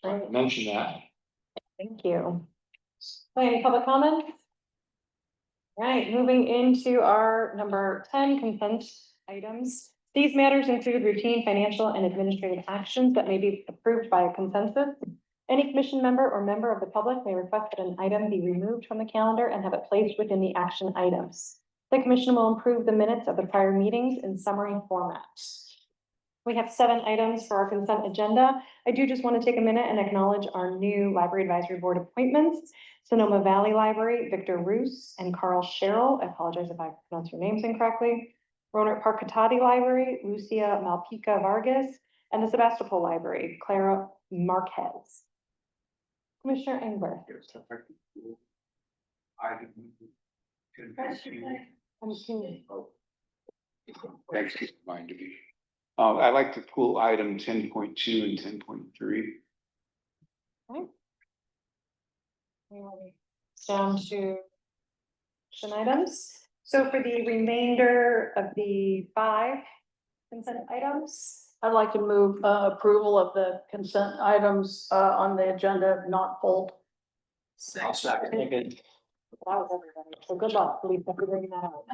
So, mention that. Thank you. Any public comments? Right, moving into our number 10 consent items. These matters include routine financial and administrative actions that may be approved by a consensus. Any commission member or member of the public may request that an item be removed from the calendar and have it placed within the action items. The commission will approve the minutes of the prior meetings in summary format. We have 7 items for our consent agenda. I do just want to take a minute and acknowledge our new Library Advisory Board appointments. Sonoma Valley Library, Victor Roos and Carl Sherrill. I apologize if I pronounce your names incorrectly. Roanoke Park Katati Library, Lucia Malpica Vargas, and the Sebastopol Library, Clara Marquez. Commissioner Engber. Thanks for reminding me. I'd like to pull item 10.2 and 10.3. Down to action items. So for the remainder of the 5 consent items, I'd like to move approval of the consent items on the agenda, not pulled. I'll second. that was everybody. So good luck, Lisa, for bringing that out.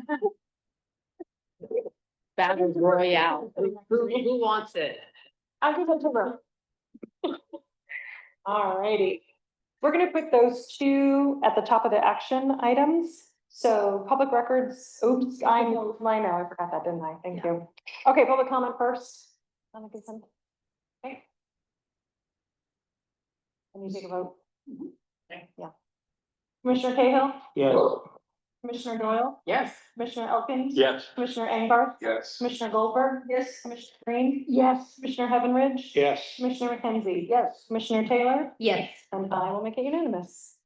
Battle Royale. Who wants it? I'll give it to her. All righty. We're gonna put those 2 at the top of the action items. So public records, oops, I know, I forgot that, didn't I? Thank you. Okay, public comment first on the consent. Okay. Can you take a vote? Okay. Yeah. Commissioner Cahill, Yes. Commissioner Doyle, Yes. Commissioner Elkins. Yes. Commissioner Engbarth. Yes. Commissioner Goldberg. Yes. Commissioner Green. Yes. Commissioner Heavenridge. Yes. Commissioner McKenzie. Yes. Commissioner Taylor. Yes. And I will make it unanimous.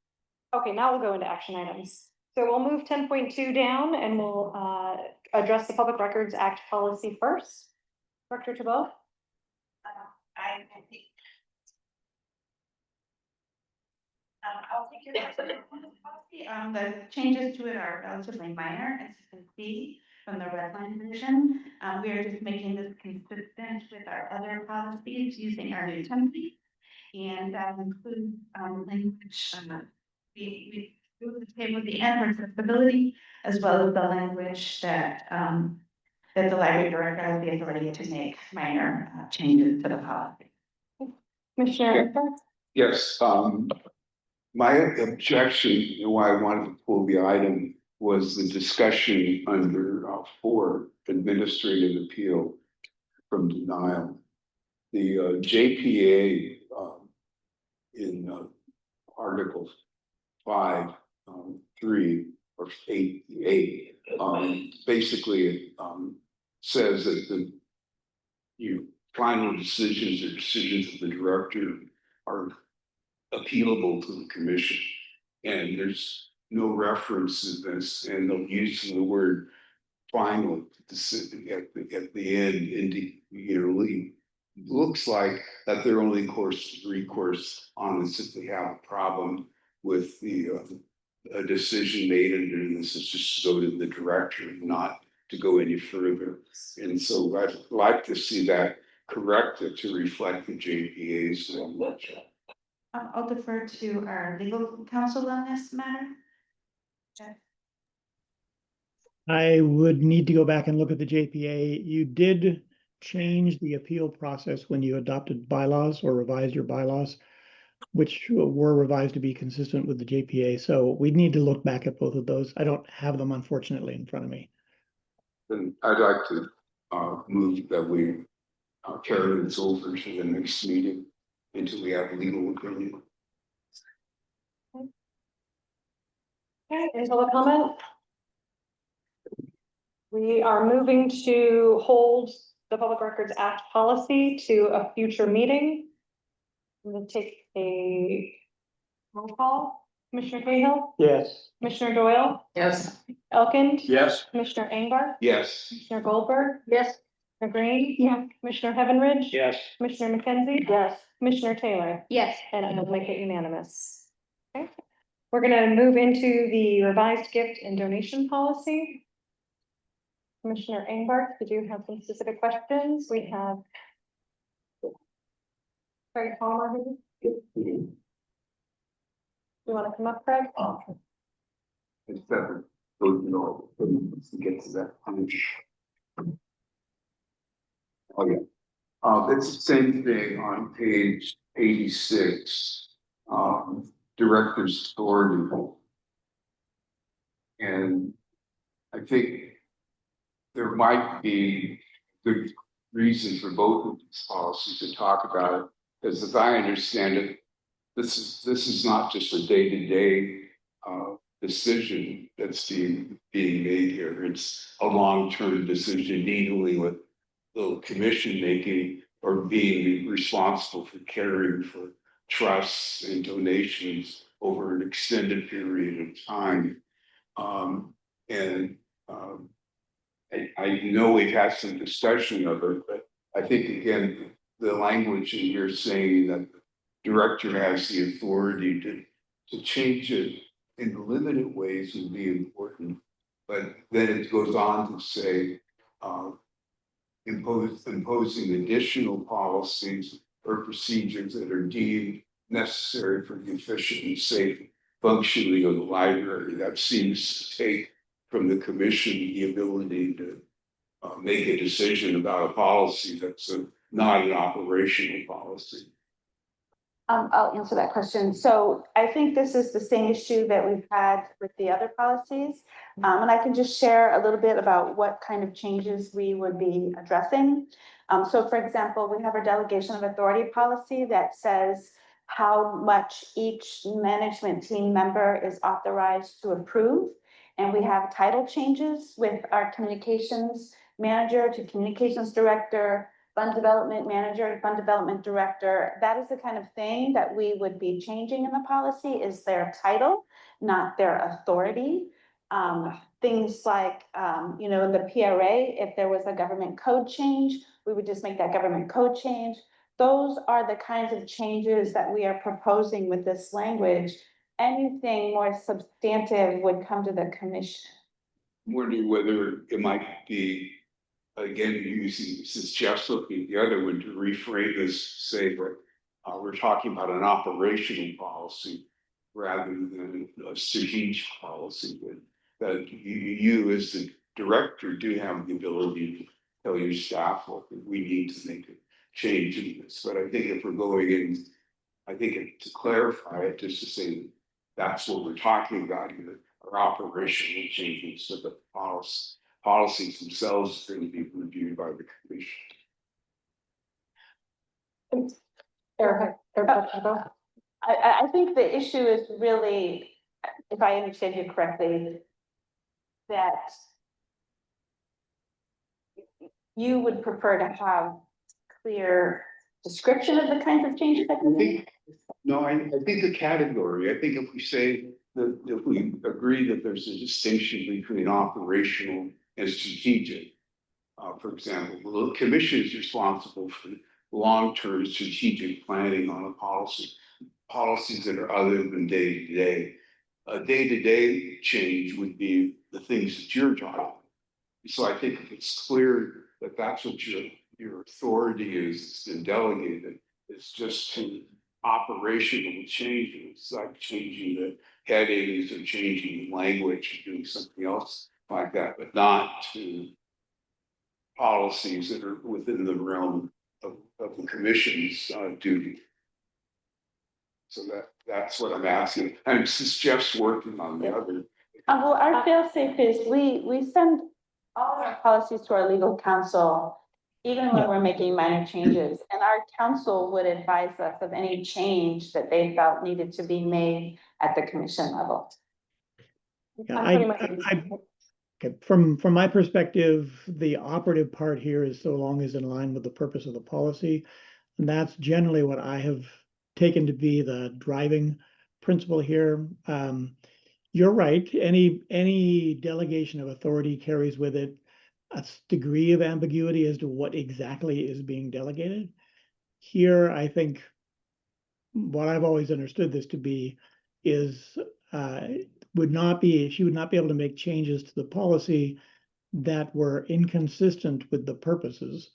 Okay, now we'll go into action items. So we'll move 10.2 down and we'll address the Public Records Act policy first. Director Tabo. I think. I'll take your policy. The changes to it are relatively minor, as you can see from the red line version. We are just making this consistent with our other policies using our new template. And that includes, language, we move the table at the end for accessibility, as well as the language that, that the library director has the authority to make minor changes to the policy. Commissioner. Yes, my objection, and why I wanted to pull the item, was the discussion under 4, administrative appeal from denial. The JPA in Article 5, 3 or 8, basically it says that the final decisions or decisions of the director are appealable to the commission. And there's no reference to this, and the use of the word final at the end, looks like that their only recourse on this if they have a problem with the a decision made under this is just to go to the director, not to go any further. And so I'd like to see that corrected to reflect the JPA's language. I'll defer to our legal counsel on this matter. Jeff? I would need to go back and look at the JPA. You did change the appeal process when you adopted bylaws or revised your bylaws, which were revised to be consistent with the JPA. So we'd need to look back at both of those. I don't have them, unfortunately, in front of me. Then I'd like to move that we carry this over to the next meeting until we have legal opinion. Okay, any public comment? We are moving to hold the Public Records Act policy to a future meeting. I'm going to take a roll call. Commissioner Cahill? Yes. Commissioner Doyle? Yes. Elkins? Yes. Commissioner Engbar? Yes. Commissioner Goldberg? Yes. Commissioner Green? Yeah. Commissioner Heavenridge? Yes. Commissioner McKenzie? Yes. Commissioner Taylor? Yes. And I will make it unanimous. Okay. We're gonna move into the revised gift and donation policy. Commissioner Engbarth, did you have some specific questions? We have Craig Palmer. You want to come up, Craig? It's better, to get to that. Oh, yeah. It's the same thing on page 86, director's authority. And I think there might be good reason for both of these policies to talk about it, because as I understand it, this is not just a day-to-day decision that's being made here. It's a long-term decision, legally with the commission making or being responsible for caring for trusts and donations over an extended period of time. I know we've had some discussion of it, but I think again, the language that you're saying that the director has the authority to change it in limited ways would be important. But then it goes on to say, imposing additional policies or procedures that are deemed necessary for the efficient and safe functioning of the library. That seems to take from the commission the ability to make a decision about a policy that's not an operational policy. I'll answer that question. So I think this is the same issue that we've had with the other policies. And I can just share a little bit about what kind of changes we would be addressing. So for example, we have our delegation of authority policy that says how much each management team member is authorized to approve. And we have title changes with our communications manager to communications director, fund development manager, fund development director. That is the kind of thing that we would be changing in the policy, is their title, not their authority. Things like, in the PRA, if there was a government code change, we would just make that government code change. Those are the kinds of changes that we are proposing with this language. Anything more substantive would come to the commission. I'm wondering whether it might be, again, using, since Jeff's looking at the other one, to reframe this, say that we're talking about an operational policy rather than a strategic policy. That you as the director do have the ability to tell your staff, look, we need to make a change in this. But I think if we're going in, I think to clarify it, just to say that's what we're talking about here, are operational changes to the policies themselves are going to be reviewed by the commission. Erica, I think the issue is really, if I understand you correctly, that you would prefer to have clear description of the kinds of changes that you make? I think the category, I think if we say that, if we agree that there's a distinction between operational and strategic, for example, the commission is responsible for long-term strategic planning on a policy, policies that are other than day-to-day. A day-to-day change would be the things that you're talking about. So I think if it's clear that that's what your authority is and delegated, it's just to operational changes, like changing the headings or changing the language or doing something else like that, but not to policies that are within the realm of the commission's duty. So that's what I'm asking. And since Jeff's working on the other. Well, our fail-safe is we send all of our policies to our legal counsel, even when we're making minor changes, and our counsel would advise us of any change that they felt needed to be made at the commission level. Yeah, okay. From my perspective, the operative part here is so long as in line with the purpose of the policy. And that's generally what I have taken to be the driving principle here. You're right. Any delegation of authority carries with it a degree of ambiguity as to what exactly is being delegated. Here, I think what I've always understood this to be is she would not be able to make changes to the policy that were inconsistent with the purposes.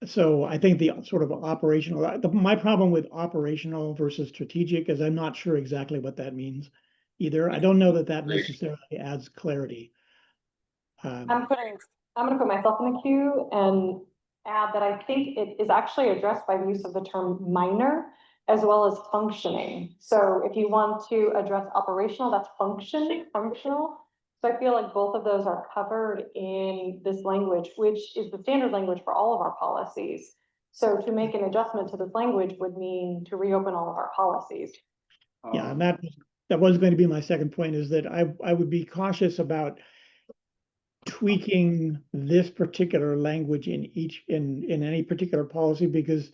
So I think the sort of operational, my problem with operational versus strategic is I'm not sure exactly what that means either. I don't know that necessarily adds clarity. I'm gonna put myself in the queue and add that I think it is actually addressed by the use of the term minor as well as functioning. So if you want to address operational, that's functional. So I feel like both of those are covered in this language, which is the standard language for all of our policies. So to make an adjustment to this language would mean to reopen all of our policies. Yeah, and that was going to be my second point, is that I would be cautious about tweaking this particular language in any particular policy, because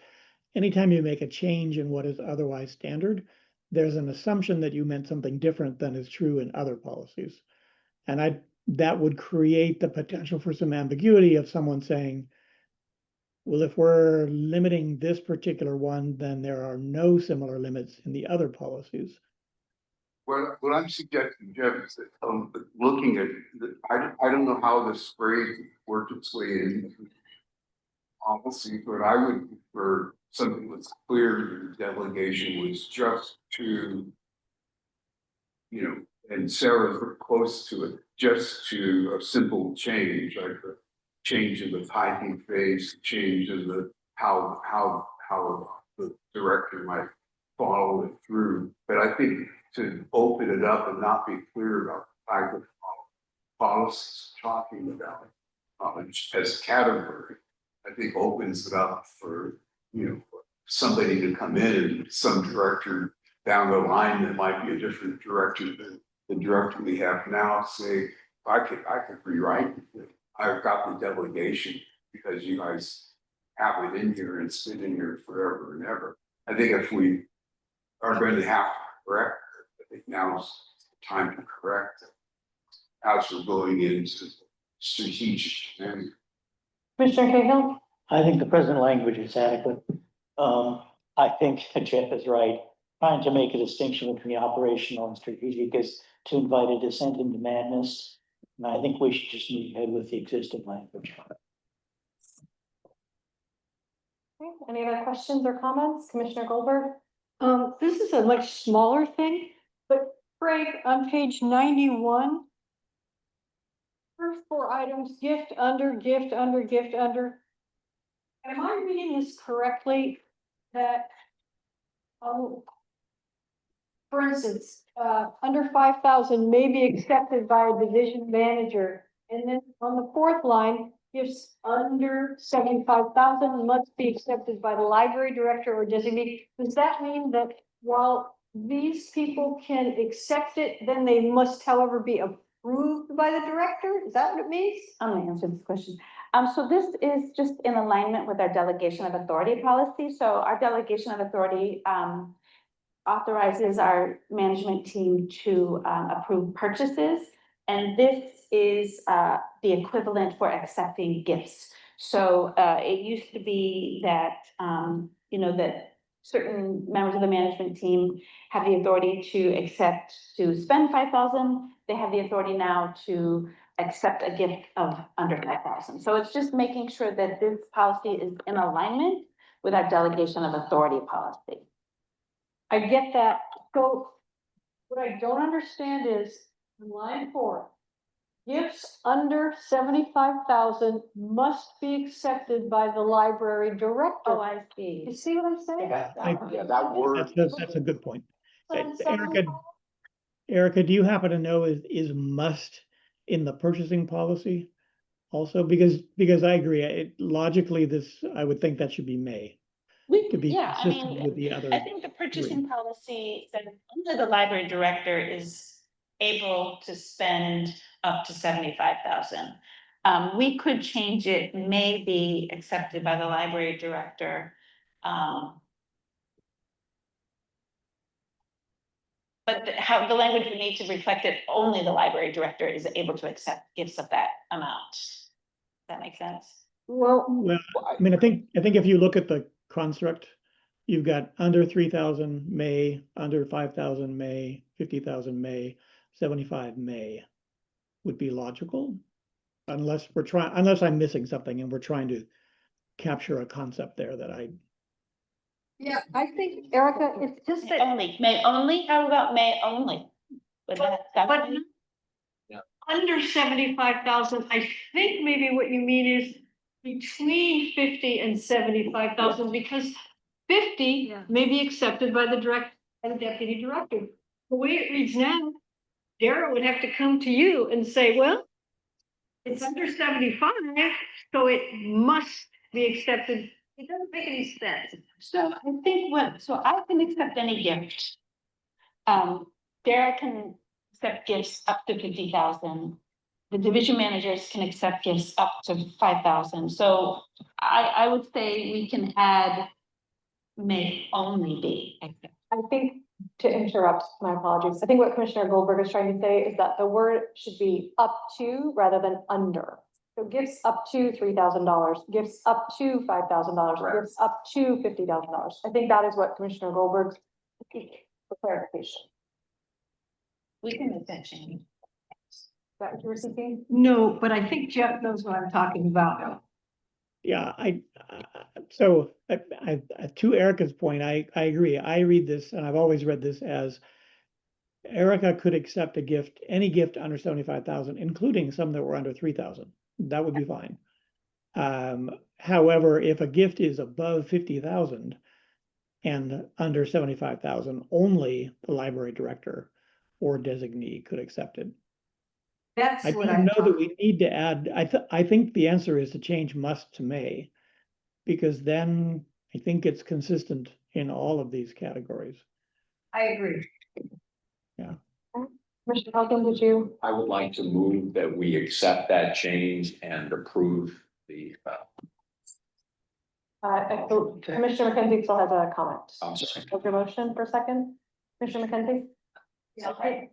anytime you make a change in what is otherwise standard, there's an assumption that you meant something different than is true in other policies. And that would create the potential for some ambiguity of someone saying, well, if we're limiting this particular one, then there are no similar limits in the other policies. What I'm suggesting, Jeff, is that, looking at, I don't know how this phrase worked its way in policy, but I would prefer something that's clear. The delegation was just to, and Sarah's close to it, just to a simple change, like a change in the typing phase, change in the how the director might follow it through. But I think to open it up and not be clear about the type of policies talking about as a category, I think opens it up for somebody to come in and some director down the line that might be a different director than the director we have now, say, I could rewrite it. I've got the delegation because you guys have it in here and it's been in here forever and ever. I think if we are going to have to correct it, I think now's the time to correct it as we're going into strategic planning. Commissioner Cahill? I think the present language is adequate. I think Jeff is right. Trying to make a distinction between operational and strategic is to invite a descent into madness. And I think we should just move ahead with the existing language. Okay, any other questions or comments? Commissioner Goldberg? This is a much smaller thing, but Craig, on page 91. First four items, gift, under, gift, under, gift, under. Am I reading this correctly? That, for instance, under 5,000 may be accepted by a division manager. And then on the fourth line, gifts under 75,000 must be accepted by the library director or designee. Does that mean that while these people can accept it, then they must, however, be approved by the director? Is that what it means? I'm gonna answer this question. So this is just in alignment with our delegation of authority policy. So our delegation of authority authorizes our management team to approve purchases. And this is the equivalent for accepting gifts. So it used to be that, that certain members of the management team have the authority to spend 5,000. They have the authority now to accept a gift of under 5,000. So it's just making sure that this policy is in alignment with our delegation of authority policy. I get that. So what I don't understand is in line 4, gifts under 75,000 must be accepted by the library director. Oh, I see. You see what I'm saying? That word. That's a good point. Erica, do you happen to know is must in the purchasing policy also? Because I agree, logically, I would think that should be may. To be consistent with the other. I think the purchasing policy says only the library director is able to spend up to 75,000. We could change it, may be accepted by the library director. But how the language would need to reflect it, only the library director is able to accept gifts of that amount. Does that make sense? Well, I mean, I think if you look at the construct, you've got under 3,000 may, under 5,000 may, 50,000 may, 75 may would be logical, unless I'm missing something and we're trying to capture a concept there that I. Yeah, I think, Erica, it's just that. May only, how about may only? But under 75,000, I think maybe what you mean is between 50 and 75,000, because 50 may be accepted by the director and deputy director. The way it reads now, Dara would have to come to you and say, well, it's under 75, so it must be accepted. It doesn't make any sense. So I think so I can accept any gift. Dara can accept gifts up to 50,000. the division managers can accept gifts up to 5,000. So I would say we can add may only be. I think, to interrupt, my apologies, I think what Commissioner Goldberg is trying to say is that the word should be up to rather than under. So gifts up to $3,000, gifts up to $5,000, gifts up to $50,000. I think that is what Commissioner Goldberg's for clarification. We can make that change. Is that what you were seeking? No, but I think Jeff knows what I'm talking about. Yeah, so to Erica's point, I agree. I read this, and I've always read this as Erica could accept a gift, any gift under 75,000, including some that were under 3,000. That would be fine. However, if a gift is above 50,000 and under 75,000, only the library director or designee could accept it. That's I what don't I'm know that talking. we need to add, I think the answer is to change must to may, because then I think it's consistent in all of these categories. I agree. Yeah. Commissioner Hawkins, would you? I would like to move that we accept that change and approve the, Commissioner McKenzie still has a comment. I'm sorry. Of your motion for a second, Commissioner McKenzie? Okay.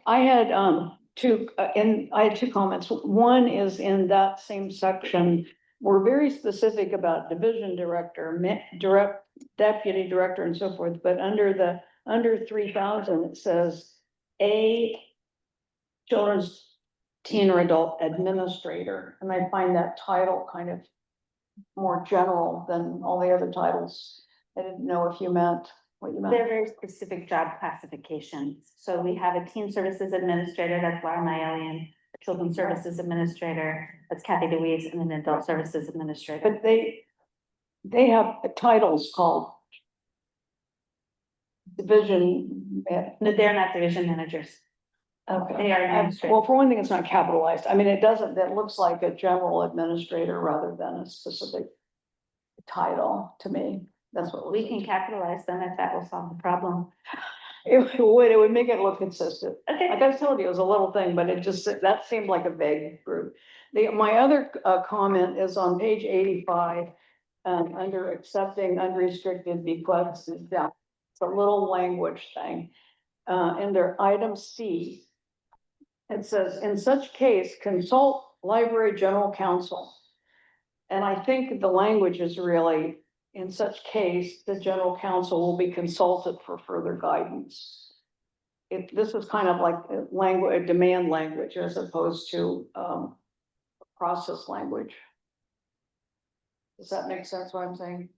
I had I had two comments. One is in that same section, we're very specific about division director, deputy director and so forth, but under 3,000, it says a children's teen or adult administrator, and I find that title kind of more general than all the other titles. I didn't know if you meant what you meant. They're very specific job classifications. So we have a teen services administrator, that's Laura Myelian, a children's services administrator, that's Kathy DeWeese, and an adult services administrator. But they have titles called division. No, they're not division managers. Okay. They are administrators. Well, for one thing, it's not capitalized. I mean, that looks like a general administrator rather than a specific title to me. That's what We can capitalize them if that will solve the problem. it would make it look consistent. Okay. Like I told you, it was a little thing, but that seemed like a vague group. My other comment is on page 85, under accepting unrestricted bequests. It's a little language thing. Under item C, it says, in such case, consult library general counsel. And I think the language is really, in such case, the general counsel will be consulted for further guidance. This is kind of like a demand language as opposed to process language. Does that make sense what I'm saying?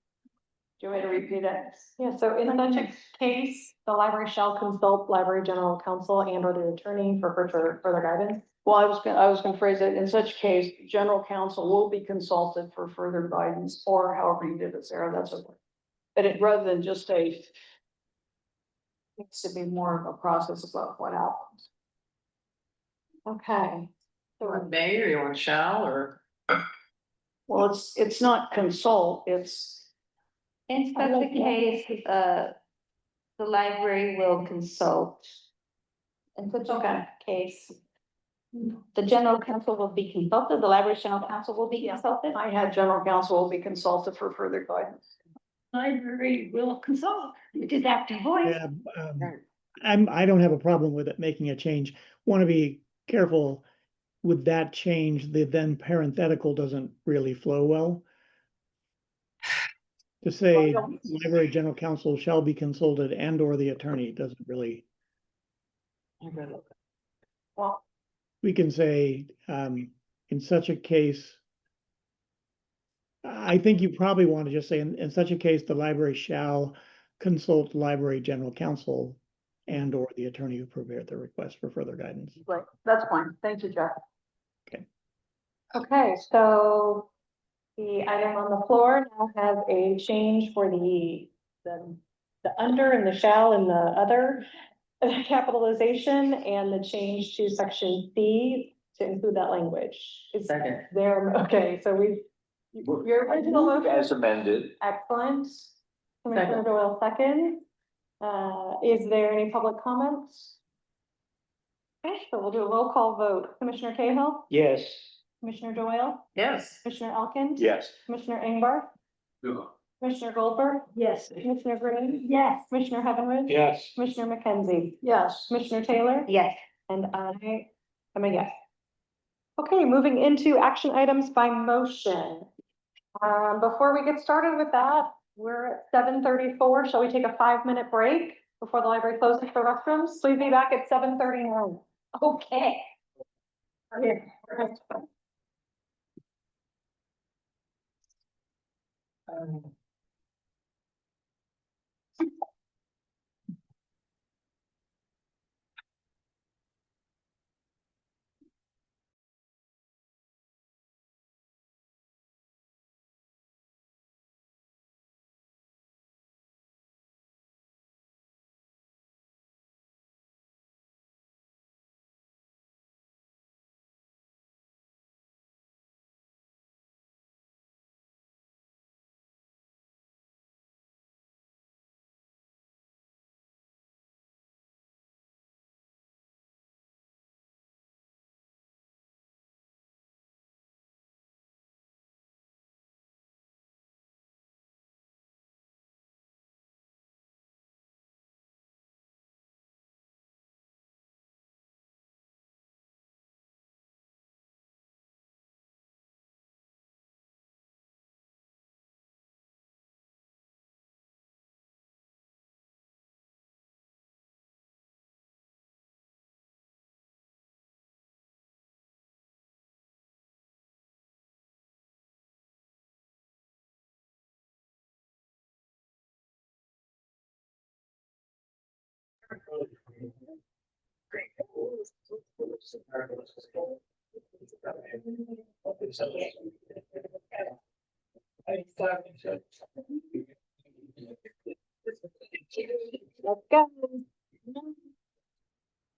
Do you want me to repeat it? Yeah, so in such a case, the library shall consult library general counsel and or the attorney for further guidance. Well, I was gonna phrase it, in such case, general counsel will be consulted for further guidance, or however you did it, Sarah, that's okay. But rather than just needs to be more of a process about what happens. Okay. You want may or you want shall or? Well, it's not consult, it's. In such a case, the library will consult. In such a case, the general counsel will be consulted, the library general counsel will be consulted. I had general counsel will be consulted for further guidance. Library will consult, which is active voice. Yeah, I don't have a problem with it making a change. Want to be careful with that change. The then parenthetical doesn't really flow well. To say library general counsel shall be consulted and or the attorney doesn't really. Well, we can say, in such a case. I think you probably want to just say, in such a case, the library shall consult library general counsel and or the attorney who prepared the request for further guidance. right, that's fine. Thank you, Jeff. Okay, so the item on the floor now has a change for the under and the shall and the other capitalization and the change to section C to include that language. Is Second. there, okay, so your original motion. As amended. Excellent. Commissioner Doyle second. Is there any public comments? Okay, so we'll do a roll call vote. Commissioner Cahill, Yes. Commissioner Doyle, Yes. Commissioner Elkins. Yes. Commissioner Ingbar, Commissioner Goldberg. Yes. Commissioner Green. Yes. Commissioner Heavenwood. Yes. Commissioner McKenzie. Yes. Commissioner Taylor. Yes. And I am a yes. Okay, moving into action items by motion. Before we get started with that, we're at 7:34. Shall we take a 5-minute break before the library closes for restrooms? Please be back at 7:39. Okay. Okay. Let's go.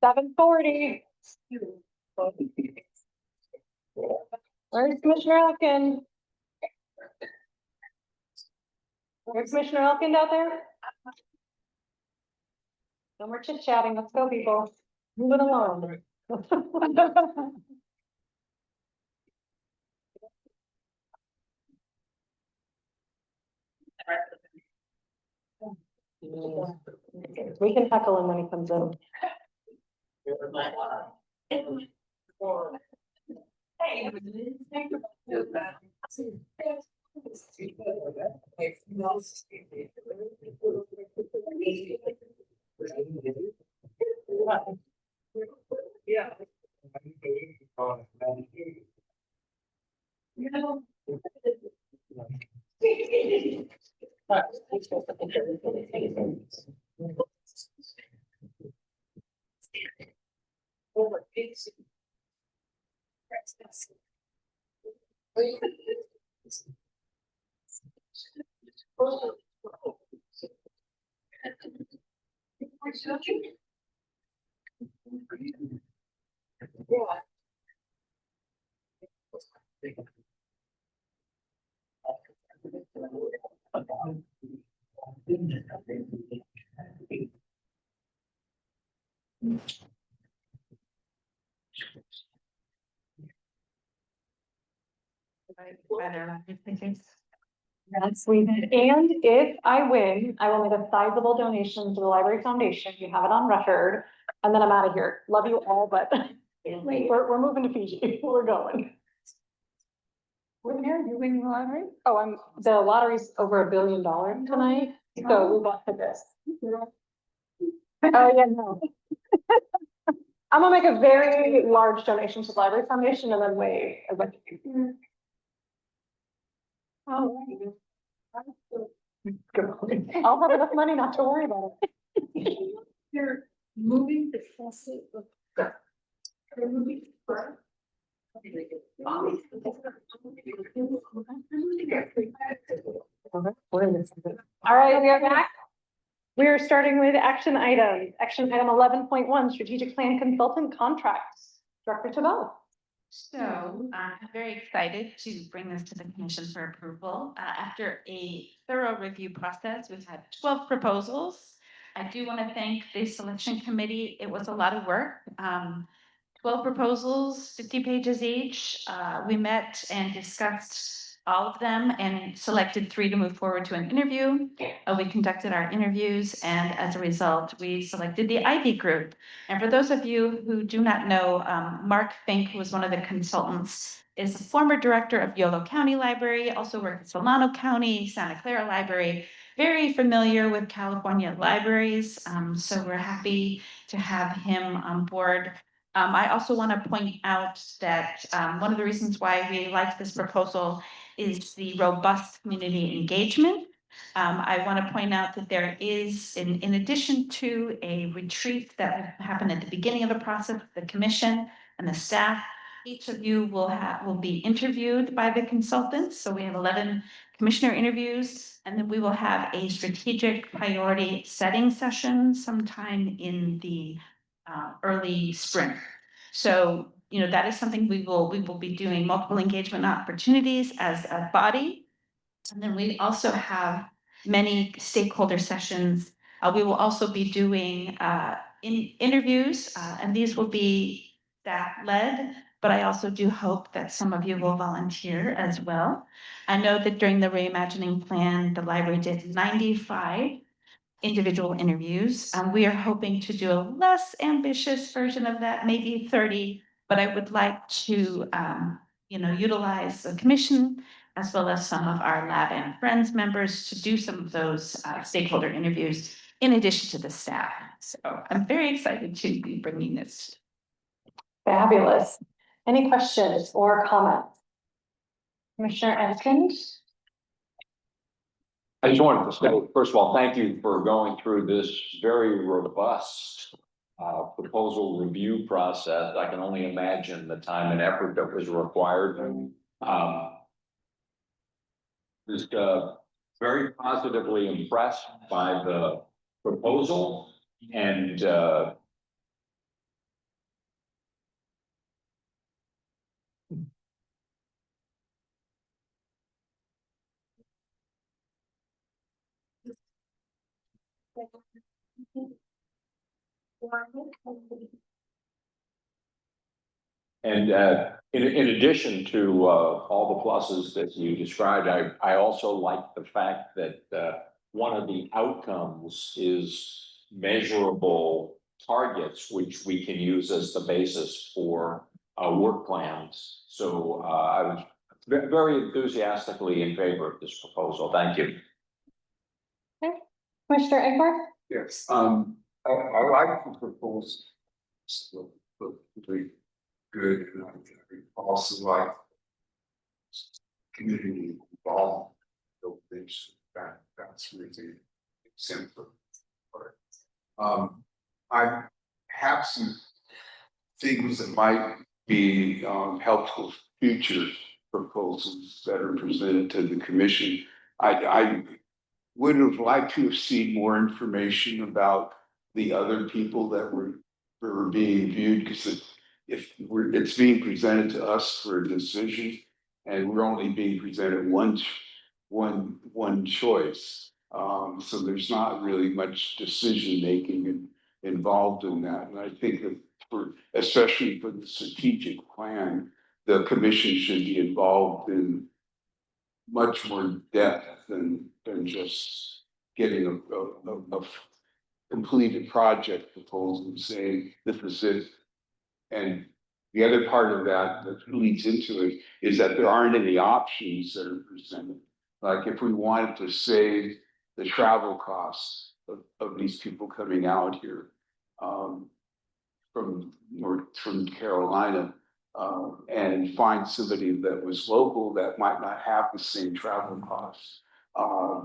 7:40. Where's Commissioner Elkin? Where's Commissioner Elkin out there? No more chit chatting. Let's go, people. Move it along. We can heckle him when he comes in. Yeah. Yes, we did. And if I win, I will make a sizable donation to the Library Foundation. You have it on record. And then I'm out of here. Love you all, but we're moving to Fiji. We're going. We're here, you winning the lottery? Oh, the lottery's over $1 billion tonight, so we bought this. Oh, yeah, no. I'm gonna make a very large donation to the Library Foundation and then wait. I'll have enough money not to worry about it. You're moving the faucet. You're moving. All right, we are back. We are starting with action items. Action item 11.1, strategic plan consultant contracts. Director Tabell. So I'm very excited to bring this to the commission for approval. After a thorough review process, we've had 12 proposals. I do want to thank the selection committee. It was a lot of work. 12 proposals, 50 pages each. We met and discussed all of them and selected 3 to move forward to an interview. We conducted our interviews, and as a result, we selected the Ivy Group. And for those of you who do not know, Mark Fink, who was one of the consultants, is a former director of Yolo County Library, also worked at Solano County, Santa Clara Library, very familiar with California libraries. So we're happy to have him on board. I also want to point out that one of the reasons why we like this proposal is the robust community engagement. I want to point out that there is, in addition to a retreat that will happen at the beginning of the process, the commission and the staff, each of you will be interviewed by the consultants. So we have 11 commissioner interviews, and then we will have a strategic priority setting session sometime in the early spring. So, you know, that is something we will be doing multiple engagement opportunities as a body. And then we also have many stakeholder sessions. We will also be doing interviews, and these will be staff-led, but I also do hope that some of you will volunteer as well. I know that during the reimagining plan, the library did 95 individual interviews. We are hoping to do a less ambitious version of that, maybe 30, but I would like to, utilize the commission as well as some of our Lab and Friends members to do some of those stakeholder interviews in addition to the staff. So I'm very excited to be bringing this. Fabulous. Any questions or comments? Commissioner Atkins? I just wanted to say, first of all, thank you for going through this very robust proposal review process. I can only imagine the time and effort that was required. Just very positively impressed by the proposal and in addition to all the pluses that you described, I also like the fact that one of the outcomes is measurable targets, which we can use as the basis for work plans. So I was very enthusiastically in favor of this proposal. Thank you. Okay. Commissioner Egbert? Yes, I like the proposal. It's really good, and I also like community involvement. That's really simple. I have some things that might be helpful future proposals that are presented to the commission. I would have liked to have seen more information about the other people that were being viewed, because it's being presented to us for a decision, and we're only being presented one choice. So there's not really much decision making involved in that. And I think that especially for the strategic plan, the commission should be involved in much more depth than just getting a completed project proposal and saying this is it. And the other part of that leads into it is that there aren't any options that are presented. Like if we wanted to save the travel costs of these people coming out here from Carolina, and find somebody that was local that might not have the same travel costs.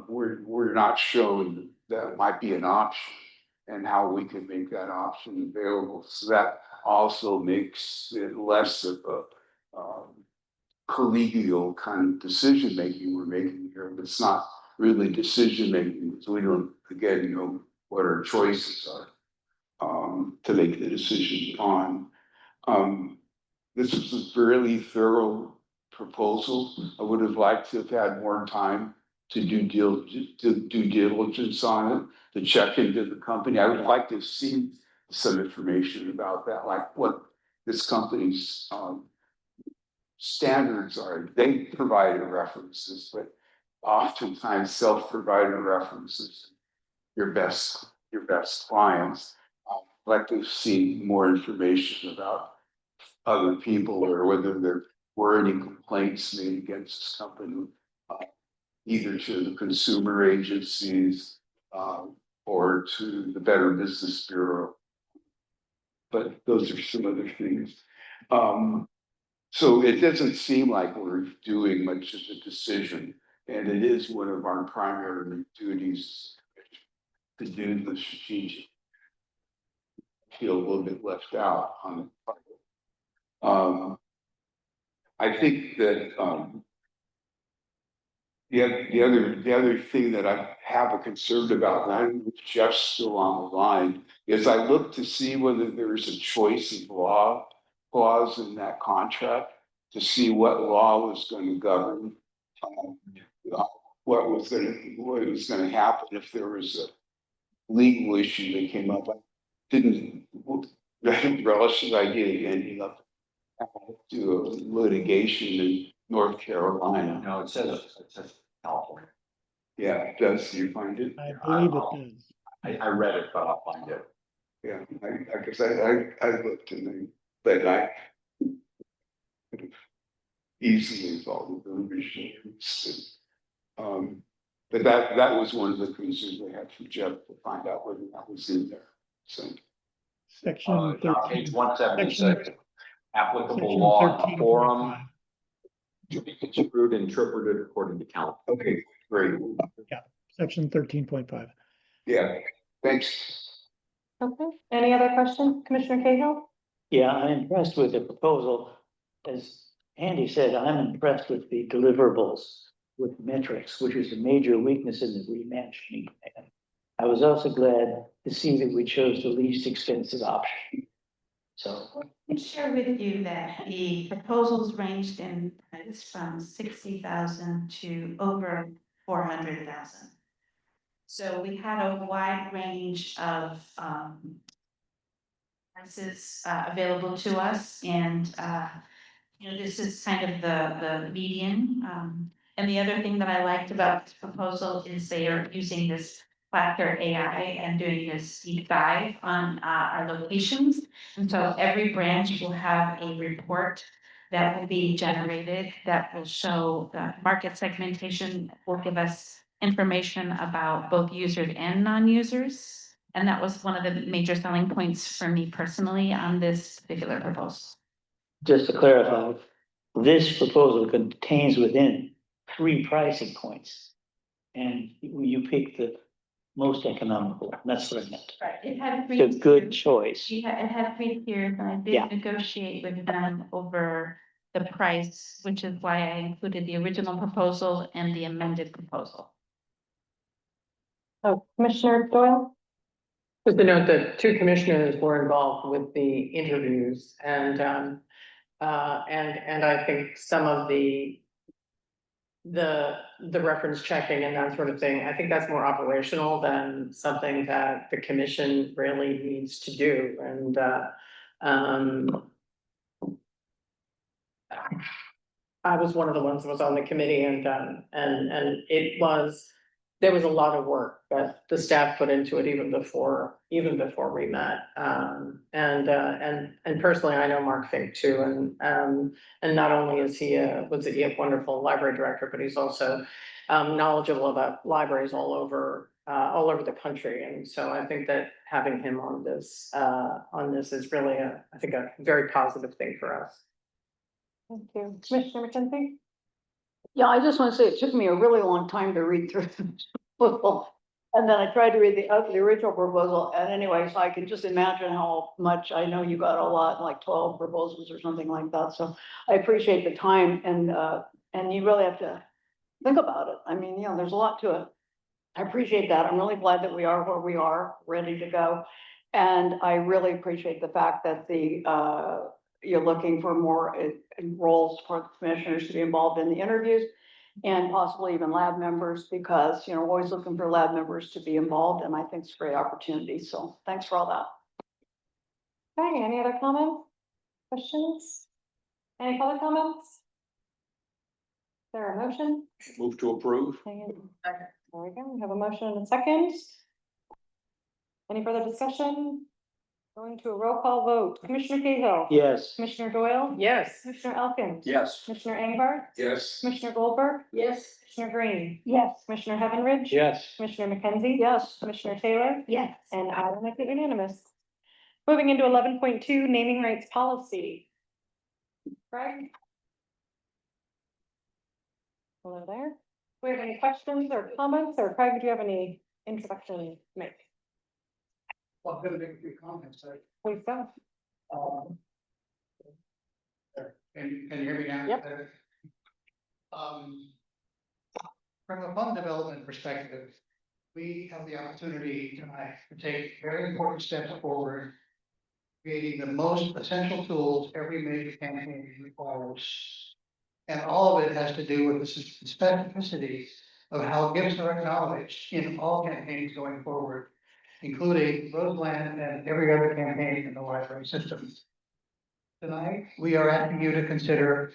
We're not shown that might be an option and how we can make that option available. So that also makes it less of a collegial kind of decision making we're making here. But it's not really decision making, so we don't again know what our choices are to make the decision on. This was a fairly thorough proposal. I would have liked to have had more time to do due diligence on it, to check into the company. I would like to see some information about that, like what this company's standards are. They provided references, but oftentimes self-provided references, your best clients. I'd like to see more information about other people or whether there were any complaints made against this company, either to the consumer agencies or to the Better Business Bureau. But those are some other things. So it doesn't seem like we're doing much of a decision, and it is one of our primary duties to do the strategic. Feel a little bit left out on the part. I think that the other thing that I have a concern about, and I don't know if Jeff's still on the line, is I look to see whether there's a choice of law clause in that contract to see what law was going to govern what was going to happen if there was a legal issue that came up. I didn't relish the idea of ending up to a litigation in North Carolina. No, it says California. Yeah, it does. You find it? I believe it does. I read it, but I'll find it. Yeah, because I looked and but I could have easily followed the regimes. But that was one of the concerns I had from Jeff to find out whether that was in there. So Section Page 13. 176, applicable Section law 13.5. forum to be construed and interpreted according to California. okay, great. Section 13.5. Yeah, thanks. Okay, any other questions, Commissioner Cahill? Yeah, I'm impressed with the proposal. As Andy said, I'm impressed with the deliverables with metrics, which is a major weakness in the reimagining plan. I was also glad to see that we chose the least expensive option. So I can share with you that the proposals ranged in price from 60,000 to over 400,000. So we had a wide range of prices available to us, and this is kind of the median. And the other thing that I liked about this proposal is they are using this Factor AI and doing this deep dive on our locations. And so every branch will have a report that will be generated that will show the market segmentation, will give us information about both users and non-users. And that was one of the major selling points for me personally on this particular proposal. just to clarify, this proposal contains within 3 pricing points. And you pick the most economical, that's what I meant. Right, it had It's a good choice. It had 3 tiers, and I Yeah. did negotiate with them over the price, which is why I included the original proposal and the amended proposal. Oh, Commissioner Doyle? Just to note that 2 commissioners were involved with the interviews and I think some of the reference checking and that sort of thing, I think that's more operational than something that the commission really needs to do. And I was one of the ones that was on the committee and there was a lot of work that the staff put into it even before we met. And personally, I know Mark Fink too, and not only was he a wonderful library director, but he's also knowledgeable about libraries all over the country. And so I think that having him on this is really a very positive thing for us. Thank you. Commissioner McKenzie? Yeah, I just want to say it took me a really long time to read through the proposal. And then I tried to read the original proposal. And anyway, so I can just imagine how much, I know you got a lot, like 12 proposals or something like that. So I appreciate the time and you really have to think about it. I mean, there's a lot to it. I appreciate that. I'm really glad that we are where we are, ready to go. And I really appreciate the fact that you're looking for more roles for the commissioners to be involved in the interviews. and possibly even lab members, because, you know, we're always looking for lab members to be involved, and I think it's a great opportunity. So thanks for all that. Okay, any other comments? Questions? Any public comments? Is there a motion? Move to approve. There we go. We have a motion and a second. Any further discussion? Going to a roll call vote. Commissioner Cahill. Yes. Commissioner Doyle. Yes. Commissioner Elkins. Yes. Commissioner Engbar. Yes. Commissioner Goldberg. Yes. Commissioner Green. Yes. Commissioner Heavenridge. Yes. Commissioner McKenzie. Yes. Commissioner Taylor. Yes. And I will make it unanimous. Moving into 11.2 naming rights policy. Greg? Hello there. Do we have any questions or comments, or Craig, do you have any introduction to make? Well, I'm gonna make a few comments. Please go. Can you hear me now? Yep. From a fund development perspective, we have the opportunity tonight to take very important steps forward, creating the most essential tools every major campaign requires. And all of it has to do with the specificity of how gifts are acknowledged in all campaigns going forward, including Roseland and every other campaign in the library system. Tonight, we are asking you to consider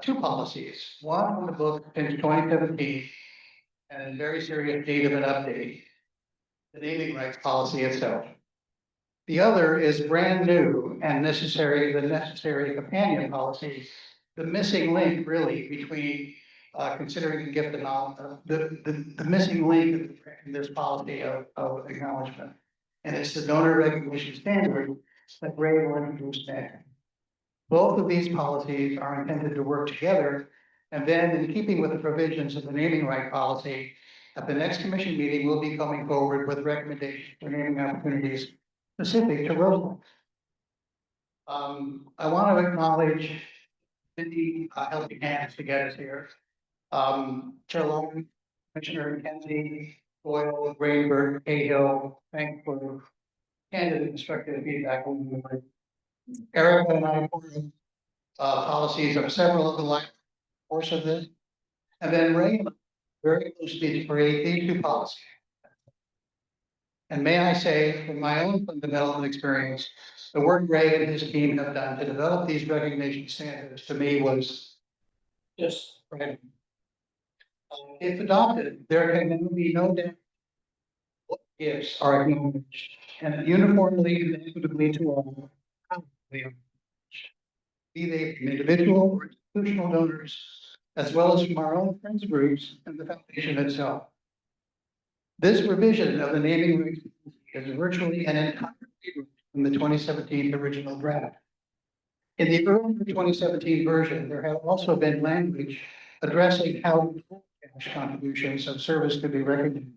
two policies, one on the book since 2017, and in very serious need of an update, the naming rights policy itself. The other is brand new and necessary, the necessary companion policy, the missing link really between considering the gift and all, the missing link in this policy of acknowledgement. And it's the donor recognition standard that Ray will introduce next. Both of these policies are intended to work together, and then in keeping with the provisions of the naming right policy, at the next commission meeting, we'll be coming forward with recommendations for naming opportunities specific to Roseland. I want to acknowledge the helping hands to get us here. Chair Logan, Commissioner McKenzie, Doyle, Greenberg, Cahill, thank you for candid and constructive feedback. Erica and I policies of several of the life course of this. And then Ray very closely to create these two policies. And may I say, from my own development experience, the work Ray and his team have done to develop these recognition standards to me was just right. If adopted, there can then be no doubt what gifts are acknowledged and uniformly and equitably to all. Be they from individual or institutional donors, as well as from our own friends groups and the foundation itself. This revision of the naming rights is virtually an entire from the 2017 original draft. In the earlier 2017 version, there have also been language addressing how cash contributions of service could be recognized.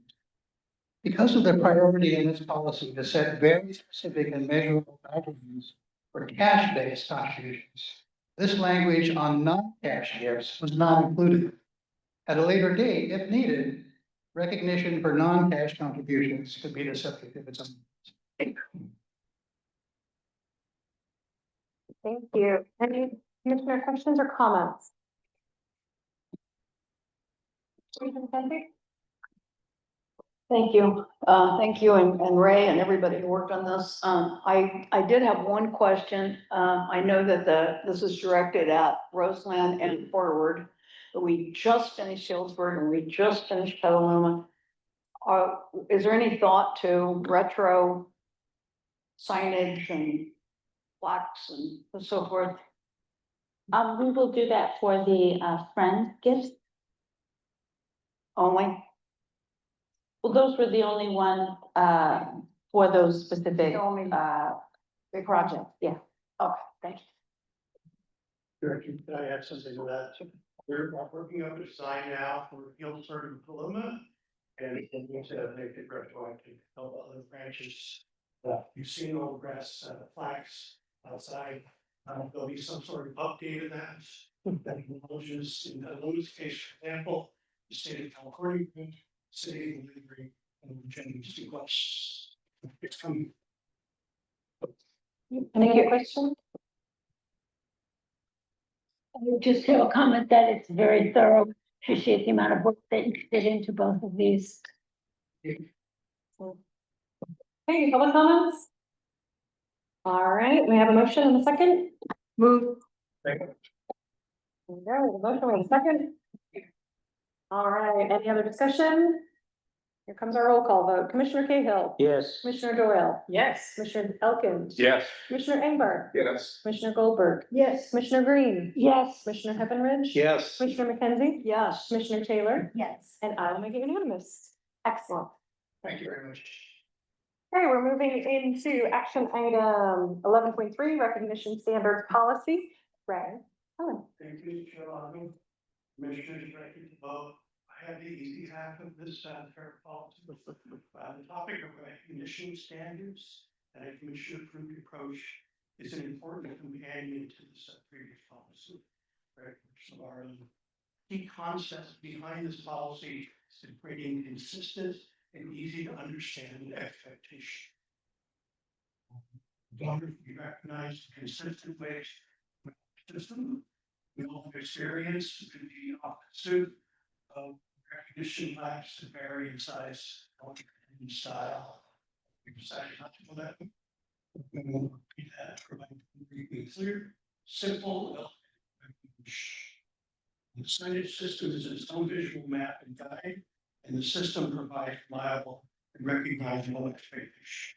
Because of the priority in this policy to set very specific and measurable guidelines for cash-based contributions, this language on non-cash gifts was not included. At a later date, if needed, recognition for non-cash contributions could be the subject of its own. Thank you. Any commissioner questions or comments? Thank you. Thank you and Ray and everybody who worked on this. I did have one question. I know that this is directed at Roseland and Forward, but we just finished Shieldsburg and we just finished Petaluma. Is there any thought to retro signage and plaques and so forth? We will do that for the friend gifts. Only? Well, those were the only one for those specific Big projects, yeah. Okay, thank you. Director, could I add something to that? We're working up a sign now for Guilford and Paloma. And we need to make it retroactive, help other branches. You've seen all the grass flags outside. There'll be some sort of update of that acknowledges in Luna's case, for example, the state of California, city of Liberty, and Virginia's two questions. It's coming. Any other questions? I would just have a comment that it's very thorough. Appreciate the amount of work that you did into both of these. Okay, public comments? All right, we have a motion and a second. Move. There we go, we have a motion, we have a second. All right, any other discussion? Here comes our roll call vote. Commissioner Cahill. Yes. Commissioner Doyle. Yes. Commissioner Elkins. Yes. Commissioner Engber. Yes. Commissioner Goldberg. Yes. Commissioner Green. Yes. Commissioner Heavenridge. Yes. Commissioner McKenzie. Yes. Commissioner Taylor. Yes. And I will make it unanimous. Excellent. Thank you very much. Okay, we're moving into action item 11.3, recognition standards policy. Ray. Helen. Thank you, Chair Logan. Commissioners, ready to vote. I have the easy half of this fair policy. The topic of recognition standards and a commission approved approach is an important companion to the previous policy. So our key concept behind this policy is creating consistent and easy to understand expectation. Donors, we recognize consistent ways system. We all have experience in the opposite of recognition types that vary in size, and style. We decided not to go that way. We will repeat that, provide clear, simple, recognition. The signage system is its own visual map and guide, and the system provides reliable and recognizable expectation.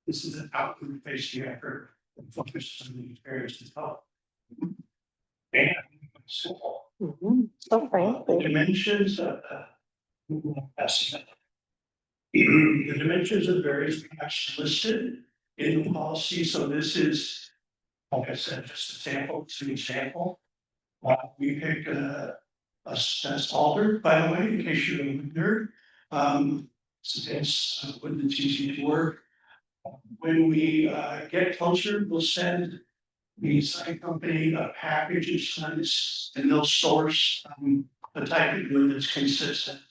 This is an outward facing effort that focuses on the experience of health. And so, the dimensions of estimate. The dimensions of the various patches listed in the policy, so this is, like I said, just a sample, it's an example. We picked a Stalder, by the way, in case you're a nerd. It's when it's easy to work. When we get closer, we'll send the sign company a package of signs, and they'll source the type of wood that's consistent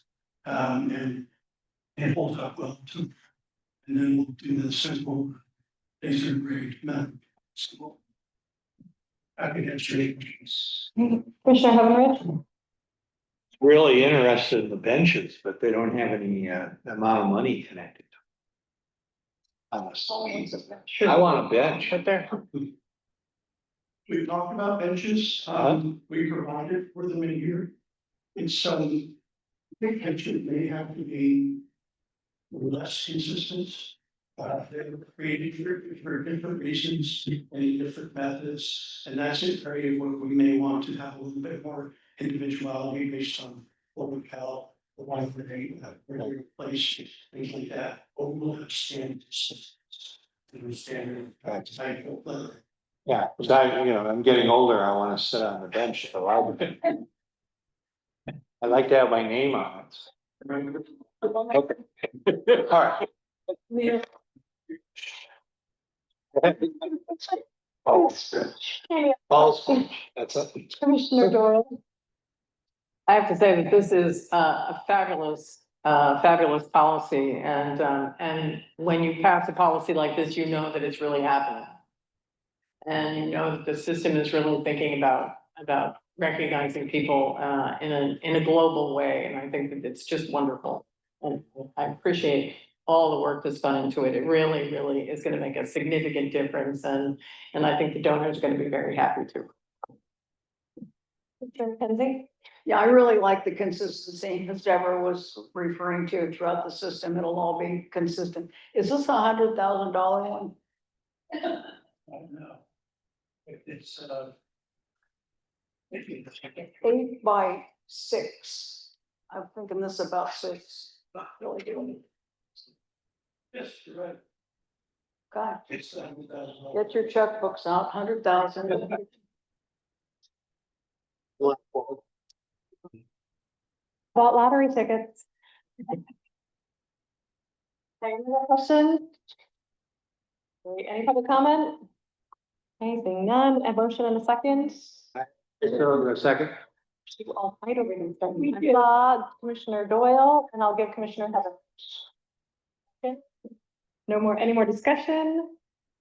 and hold up well too. And then we'll do the simple laser grade method. So I can answer any questions. Commissioner Heavenridge. Really interested in the benches, but they don't have any amount of money connected. I want a bench. Right there. We talked about benches, we provided for them in here. And some big benches may have to be less consistent. They were created for different reasons and different methods. And that's an area where we may want to have a little bit more individuality based on what we call the wide variety of regular place, things like that. Or we'll have standards. Standard type of leather. Yeah, because I'm getting older, I want to sit on the bench at the library. I like to have my name on it. Okay. All right. That's it. Commissioner Doyle. I have to say that this is a fabulous policy, and when you pass a policy like this, you know that it's really happening. And you know that the system is really thinking about recognizing people in a global way, and I think that it's just wonderful. And I appreciate all the work that's gone into it. It really, really is gonna make a significant difference, and I think the donors are gonna be very happy too. Commissioner McKenzie. Yeah, I really like the consistency that Deborah was referring to throughout the system. It'll all be consistent. Is this $100,000 one? I don't know. It's 8 by 6. I'm thinking this is about 6. Not really doing it. yes, you're right. God, It's $100,000. get your checkbooks out, 100,000. Bought lottery tickets. Any more questions? Okay, any public comment? Anything, none, a motion in a second? A second. All right, over here. I saw Commissioner Doyle, and I'll give Commissioner Heather. Okay. No more, any more discussion?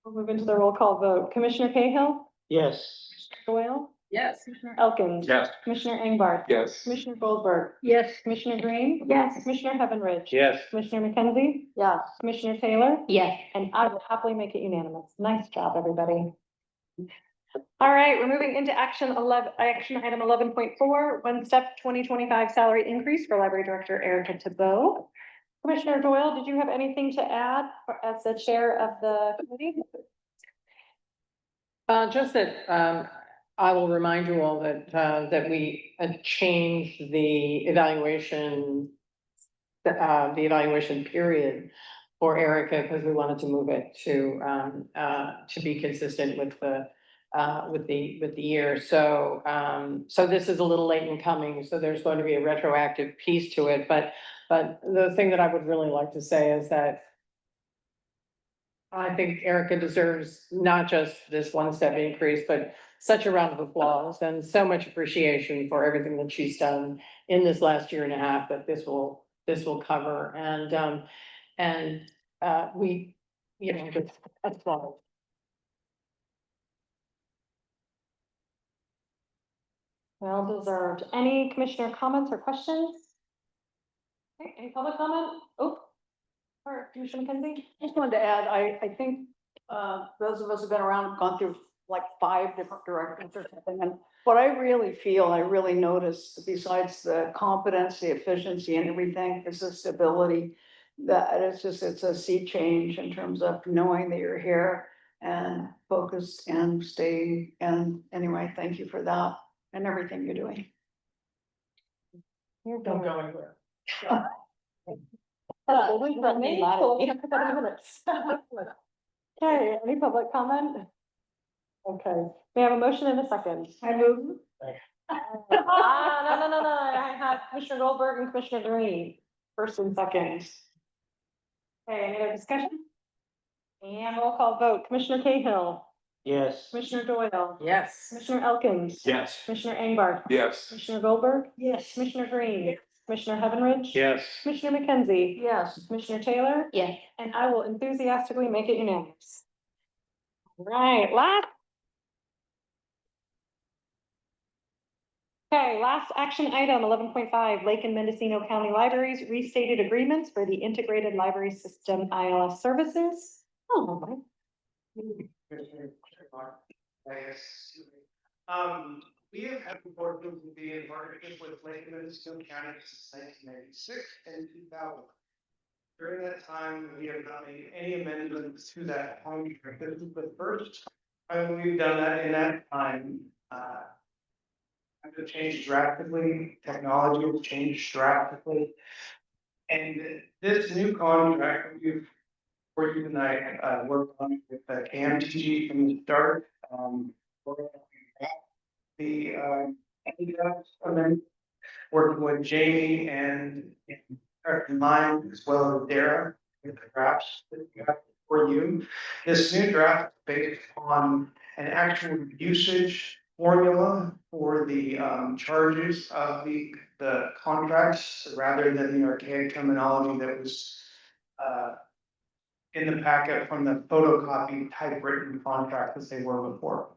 We'll move into the roll call vote. Commissioner Cahill, Yes. Doyle, Yes. Commissioner Elkins. Yes. Commissioner Engbar. Yes. Commissioner Goldberg. Yes. Commissioner Green. Yes. Commissioner Heavenridge. Yes. Commissioner McKenzie. Yes. Commissioner Taylor. Yes. And I will happily make it unanimous. Nice job, everybody. All right, we're moving into action item 11.4, One Step 2025 salary increase for Library Director Erica Tebow. Commissioner Doyle, did you have anything to add as the chair of the committee? Just that, I will remind you all that, that we changed the evaluation period for Erica, because we wanted to move it to be consistent with the year. So, so this is a little late in coming, so there's going to be a retroactive piece to it, but the thing that I would really like to say is that I think Erica deserves not just this one step increase, but such a round of applause and so much appreciation for everything that she's done in this last year and a half that this will cover. And we, you know, just applaud. Well deserved. Any commissioner comments or questions? Okay, any public comment? Oh, or Commissioner McKenzie? Just wanted to add, I think, those of us who've been around have gone through like 5 different directors or something. And what I really feel, I really notice, besides the competence, the efficiency and everything, is the stability. That it's a sea change in terms of knowing that you're here and focused and staying. And anyway, thank you for that and everything you're doing. Don't go anywhere. Okay, any public comment? Okay, we have a motion in a second. I move. No, I have Commissioner Goldberg and Commissioner Green, first and second. Okay, any other discussion? And roll call vote, Commissioner Cahill, Yes. Commissioner Doyle, Yes. Commissioner Elkins. Yes. Commissioner Engbar. Yes. Commissioner Goldberg. Yes. Commissioner Green. Commissioner Heavenridge. Yes. Commissioner McKenzie. Yes. Commissioner Taylor. Yes. And I will enthusiastically make it unanimous. All right, last action item, 11.5, Lake and Mendocino County Libraries restated agreements for the integrated library system ILS services. Oh, We have had the board to be in partnership with Lake and Mendocino County since 1996 and 2000. During that time, we have not made any amendments to that contract. This is the first time we've done that in that time. It's changed drastically, technology has changed drastically. And this new contract we've, for you tonight, worked on with KMTG from the start. Working with Jamie and mine, as well as Dara, with the drafts that we have for you. This new draft is based on an actual usage formula for the charges of the contracts, rather than the archaic terminology that was in the packet from the photocopy typewritten contract as they were before.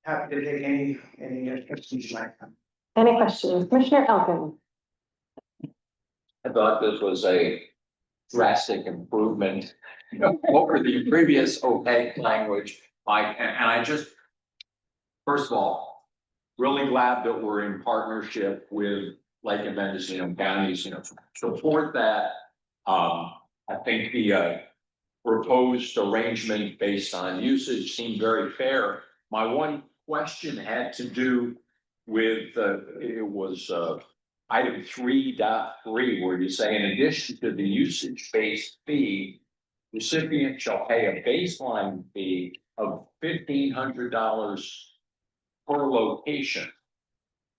Happy to take any questions you might have. any questions? Commissioner Elkin. I thought this was a drastic improvement over the previous OPEC language. And I just, first of all, really glad that we're in partnership with Lake and Mendocino counties, support that. I think the proposed arrangement based on usage seemed very fair. My one question had to do with, it was item 3.3, where you say, in addition to the usage-based fee, recipient shall pay a baseline fee of $1,500 per location.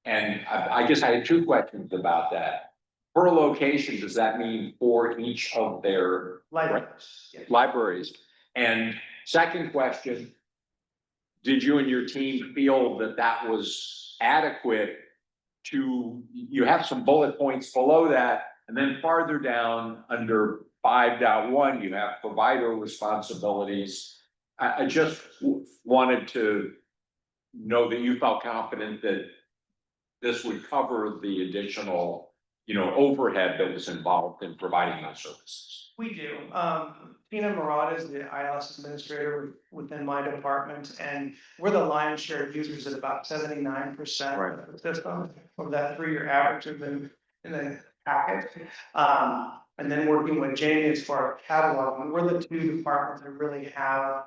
And I guess I had 2 questions about that. Per location, does that mean for each of their libraries? And second question, did you and your team feel that that was adequate to, you have some bullet points below that, and then farther down under 5.1, you have provider responsibilities. I just wanted to know that you felt confident that this would cover the additional, overhead that was involved in providing those services. We do. Tina Murad is the ILS administrator within my department, and we're the lion's share of users at about 79% of the system of that 3-year average in the packet. And then working with Jamie as far as catalog, we're the 2 departments that really have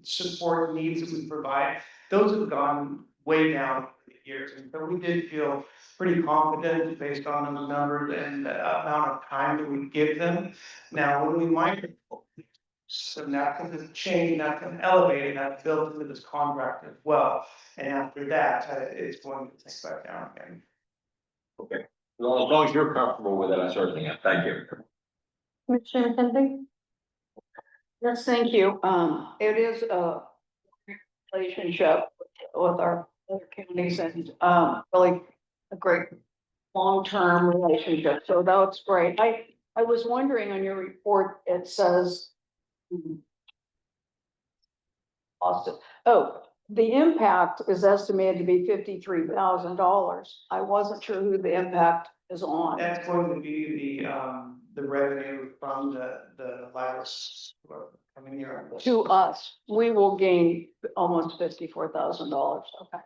support needs that we provide. Those have gone way down over the years, and so we did feel pretty confident based on the numbers and the amount of time that we give them. Now, when we migrate, so that's going to change, that's going to elevate, and that's built into this contract as well. And after that, it's going to take back down again. Okay, well, as long as you're comfortable with it, I certainly am. Thank you. Commissioner McKenzie? Yes, thank you. It is a relationship with our other counties and, really a great long-term relationship. So that's great. I was wondering on your report, it says, Austin, the impact is estimated to be $53,000. I wasn't sure who the impact is on. That's going to be the revenue from the virus coming here. To us, we will gain almost $54,000. Okay.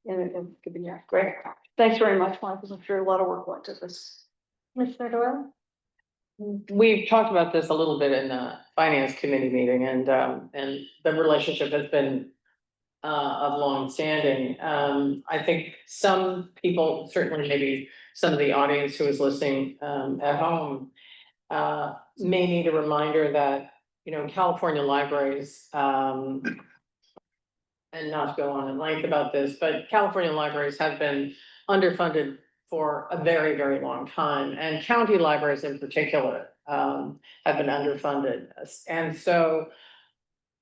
In a given year. Great. Thanks very much, Mike. I'm sure a lot of work went to this. Commissioner Doyle? We've talked about this a little bit in the finance committee meeting and the relationship has been of long standing. I think some people, certainly maybe some of the audience who is listening at home may need a reminder that, California libraries, and not to go on in length about this, but California libraries have been underfunded for a very, very long time, and county libraries in particular have been underfunded. And so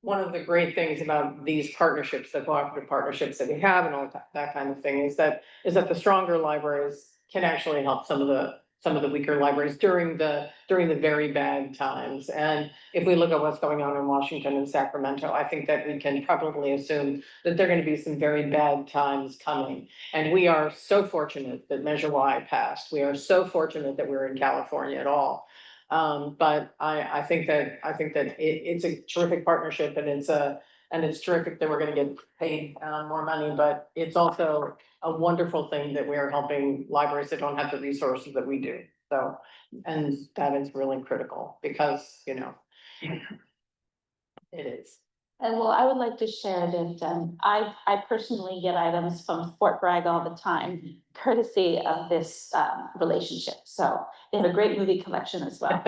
one of the great things about these partnerships, the cooperative partnerships that we have and all that kind of thing is that the stronger libraries can actually help some of the weaker libraries during the very bad times. And if we look at what's going on in Washington and Sacramento, I think that we can probably assume that there are going to be some very bad times coming. And we are so fortunate that Measure Y passed. We are so fortunate that we're in California at all. But I think that it's a terrific partnership, and it's terrific that we're going to get paid more money, but it's also a wonderful thing that we are helping libraries that don't have the resources that we do. So, and that is really critical because, it is. And well, I would like to share that I personally get items from Fort Bragg all the time, courtesy of this relationship. So they have a great movie collection as well.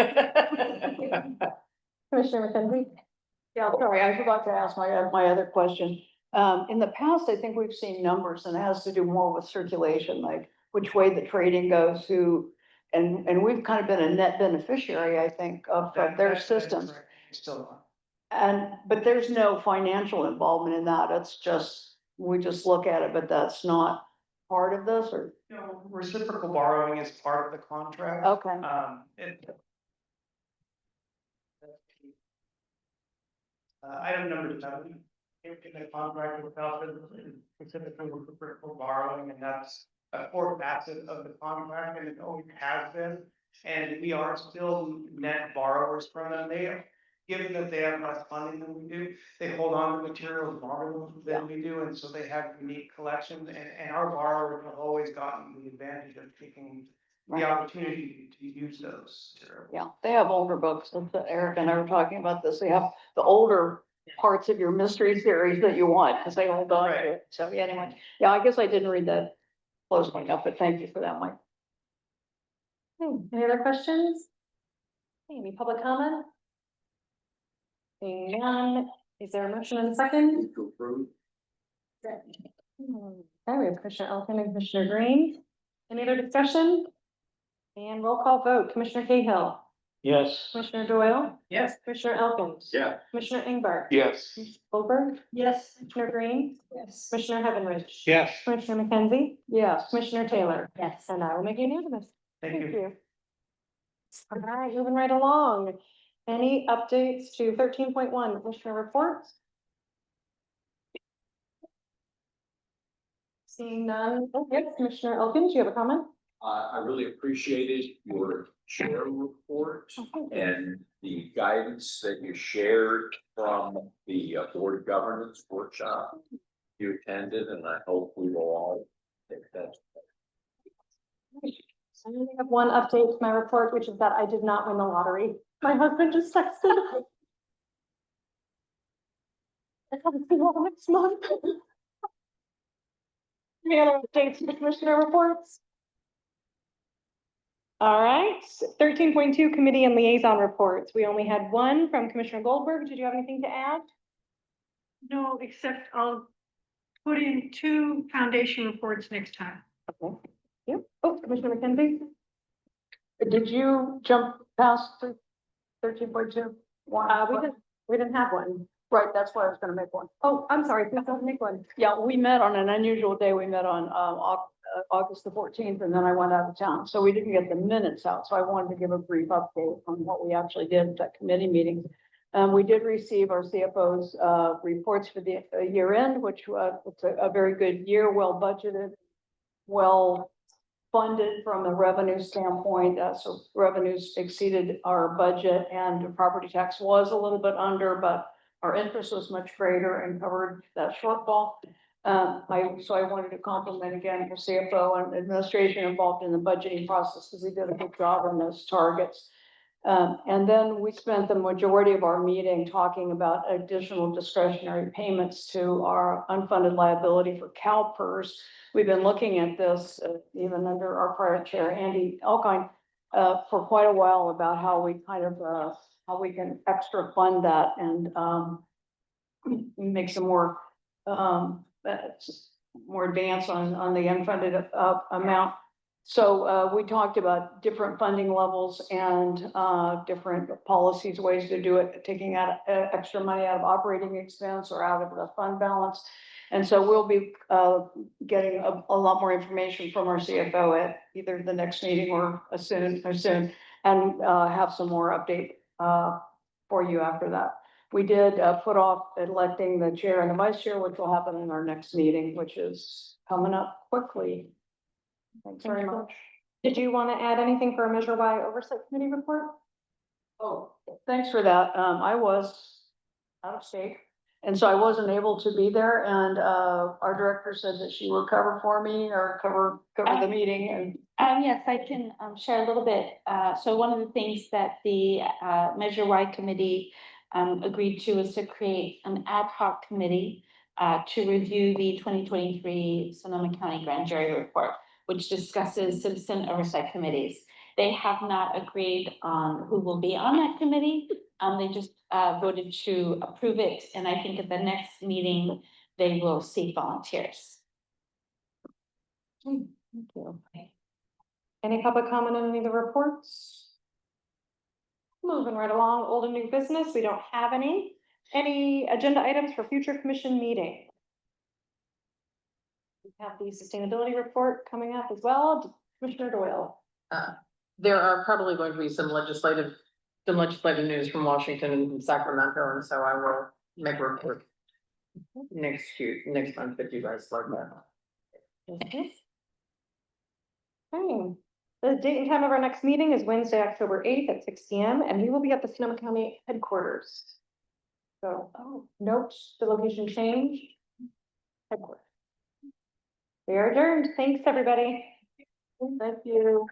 Commissioner McKenzie? Yeah, sorry, I forgot to ask my other question. In the past, I think we've seen numbers and it has to do more with circulation, like which way the trading goes, and we've kind of been a net beneficiary, I think, of their systems. Still. But there's no financial involvement in that. It's just, we just look at it, but that's not part of this or? No, reciprocal borrowing is part of the contract. Okay. Item number 7, in the contract with Falcon, specifically reciprocal borrowing, and that's a core facet of the contract, and it always has been. And we are still net borrowers from them. Given that they have less funding than we do, they hold on to materials longer than we do, and so they have unique collections, and our borrowers have always gotten the advantage of taking the opportunity to use those materials. Yeah, they have older books. Eric and I were talking about this. They have the older parts of your mystery series that you want because they hold on to it. So yeah, anyway, yeah, I guess I didn't read that closely enough, but thank you for that, Mike. Any other questions? Any public comment? Seeing none, is there a motion and a second? To approve. Okay, we have Commissioner Elkin and Commissioner Green. Any other discussion? And roll call vote, Commissioner Cahill, Yes. Commissioner Doyle, Yes. Commissioner Elkin. Yeah. Commissioner Ingber. Yes. Goldberg, Yes. Commissioner Green, Yes. Commissioner Heavenridge. Yes. Commissioner McKenzie, Yes. Commissioner Taylor, Yes. and I will make it unanimous. Thank you. All right, moving right along. Any updates to 13.1 Commissioner reports? Seeing none, oh, yes, Commissioner Elkins, you have a comment? I really appreciated your share report and the guidance that you shared from the board governance workshop you attended, and I hope we will all take that. I only have one update to my report, which is that I did not win the lottery. My husband just texted. I haven't seen all next month. Any other updates to the commissioner reports? All right, 13.2 committee and liaison reports. We only had one from Commissioner Goldberg. Did you have anything to add? No, except I'll put in 2 foundation reports next time. Okay. Yep. Oh, Commissioner McKenzie? Did you jump past 13.2? We didn't have one. Right, that's why I was gonna make one. Oh, I'm sorry, please don't make one. Yeah, we met on an unusual day. We met on August the 14th, and then I went out of town, so we didn't get the minutes out. So I wanted to give a brief update on what we actually did at that committee meeting. We did receive our CFO's reports for the year end, which it's a very good year, well budgeted, well funded from a revenue standpoint. So revenues exceeded our budget, and property tax was a little bit under, but our interest was much greater and covered that shortfall. So I wanted to compliment again our CFO and administration involved in the budgeting process, because they did a good job on those targets. And then we spent the majority of our meeting talking about additional discretionary payments to our unfunded liability for CalPERS. We've been looking at this, even under our prior chair, Andy Elkine, for quite a while, about how we kind of, how we can extra fund that and make some more advance on the unfunded amount. So we talked about different funding levels and different policies, ways to do it, taking out extra money out of operating expense or out of the fund balance. And so we'll be getting a lot more information from our CFO at either the next meeting or soon, and have some more update for you after that. We did put off electing the chair and the vice chair, which will happen in our next meeting, which is coming up quickly. Thanks very much. Did you want to add anything for a Measure Y Oversight Committee report? Oh, thanks for that. I was out of state, and so I wasn't able to be there, and our director said that she would cover for me or cover the meeting. And Yes, I can share a little bit. So one of the things that the Measure Y committee agreed to is to create an ad hoc committee to review the 2023 Sonoma County Grand Jury Report, which discusses citizen oversight committees. They have not agreed on who will be on that committee. They just voted to approve it, and I think at the next meeting, they will seek volunteers. Thank you. Any public comment on any of the reports? Moving right along, old and new business, we don't have any. Any agenda items for future commission meeting? We have the sustainability report coming up as well. Commissioner Doyle. There are probably going to be some legislative news from Washington and Sacramento, and so I will make a report next month if you guys like that. Okay. The date and time of our next meeting is Wednesday, October 8th at 6 p.m. and we will be at the Sonoma County headquarters. So, note the location change. Headquarters. We are adjourned. Thanks, everybody. Thank you.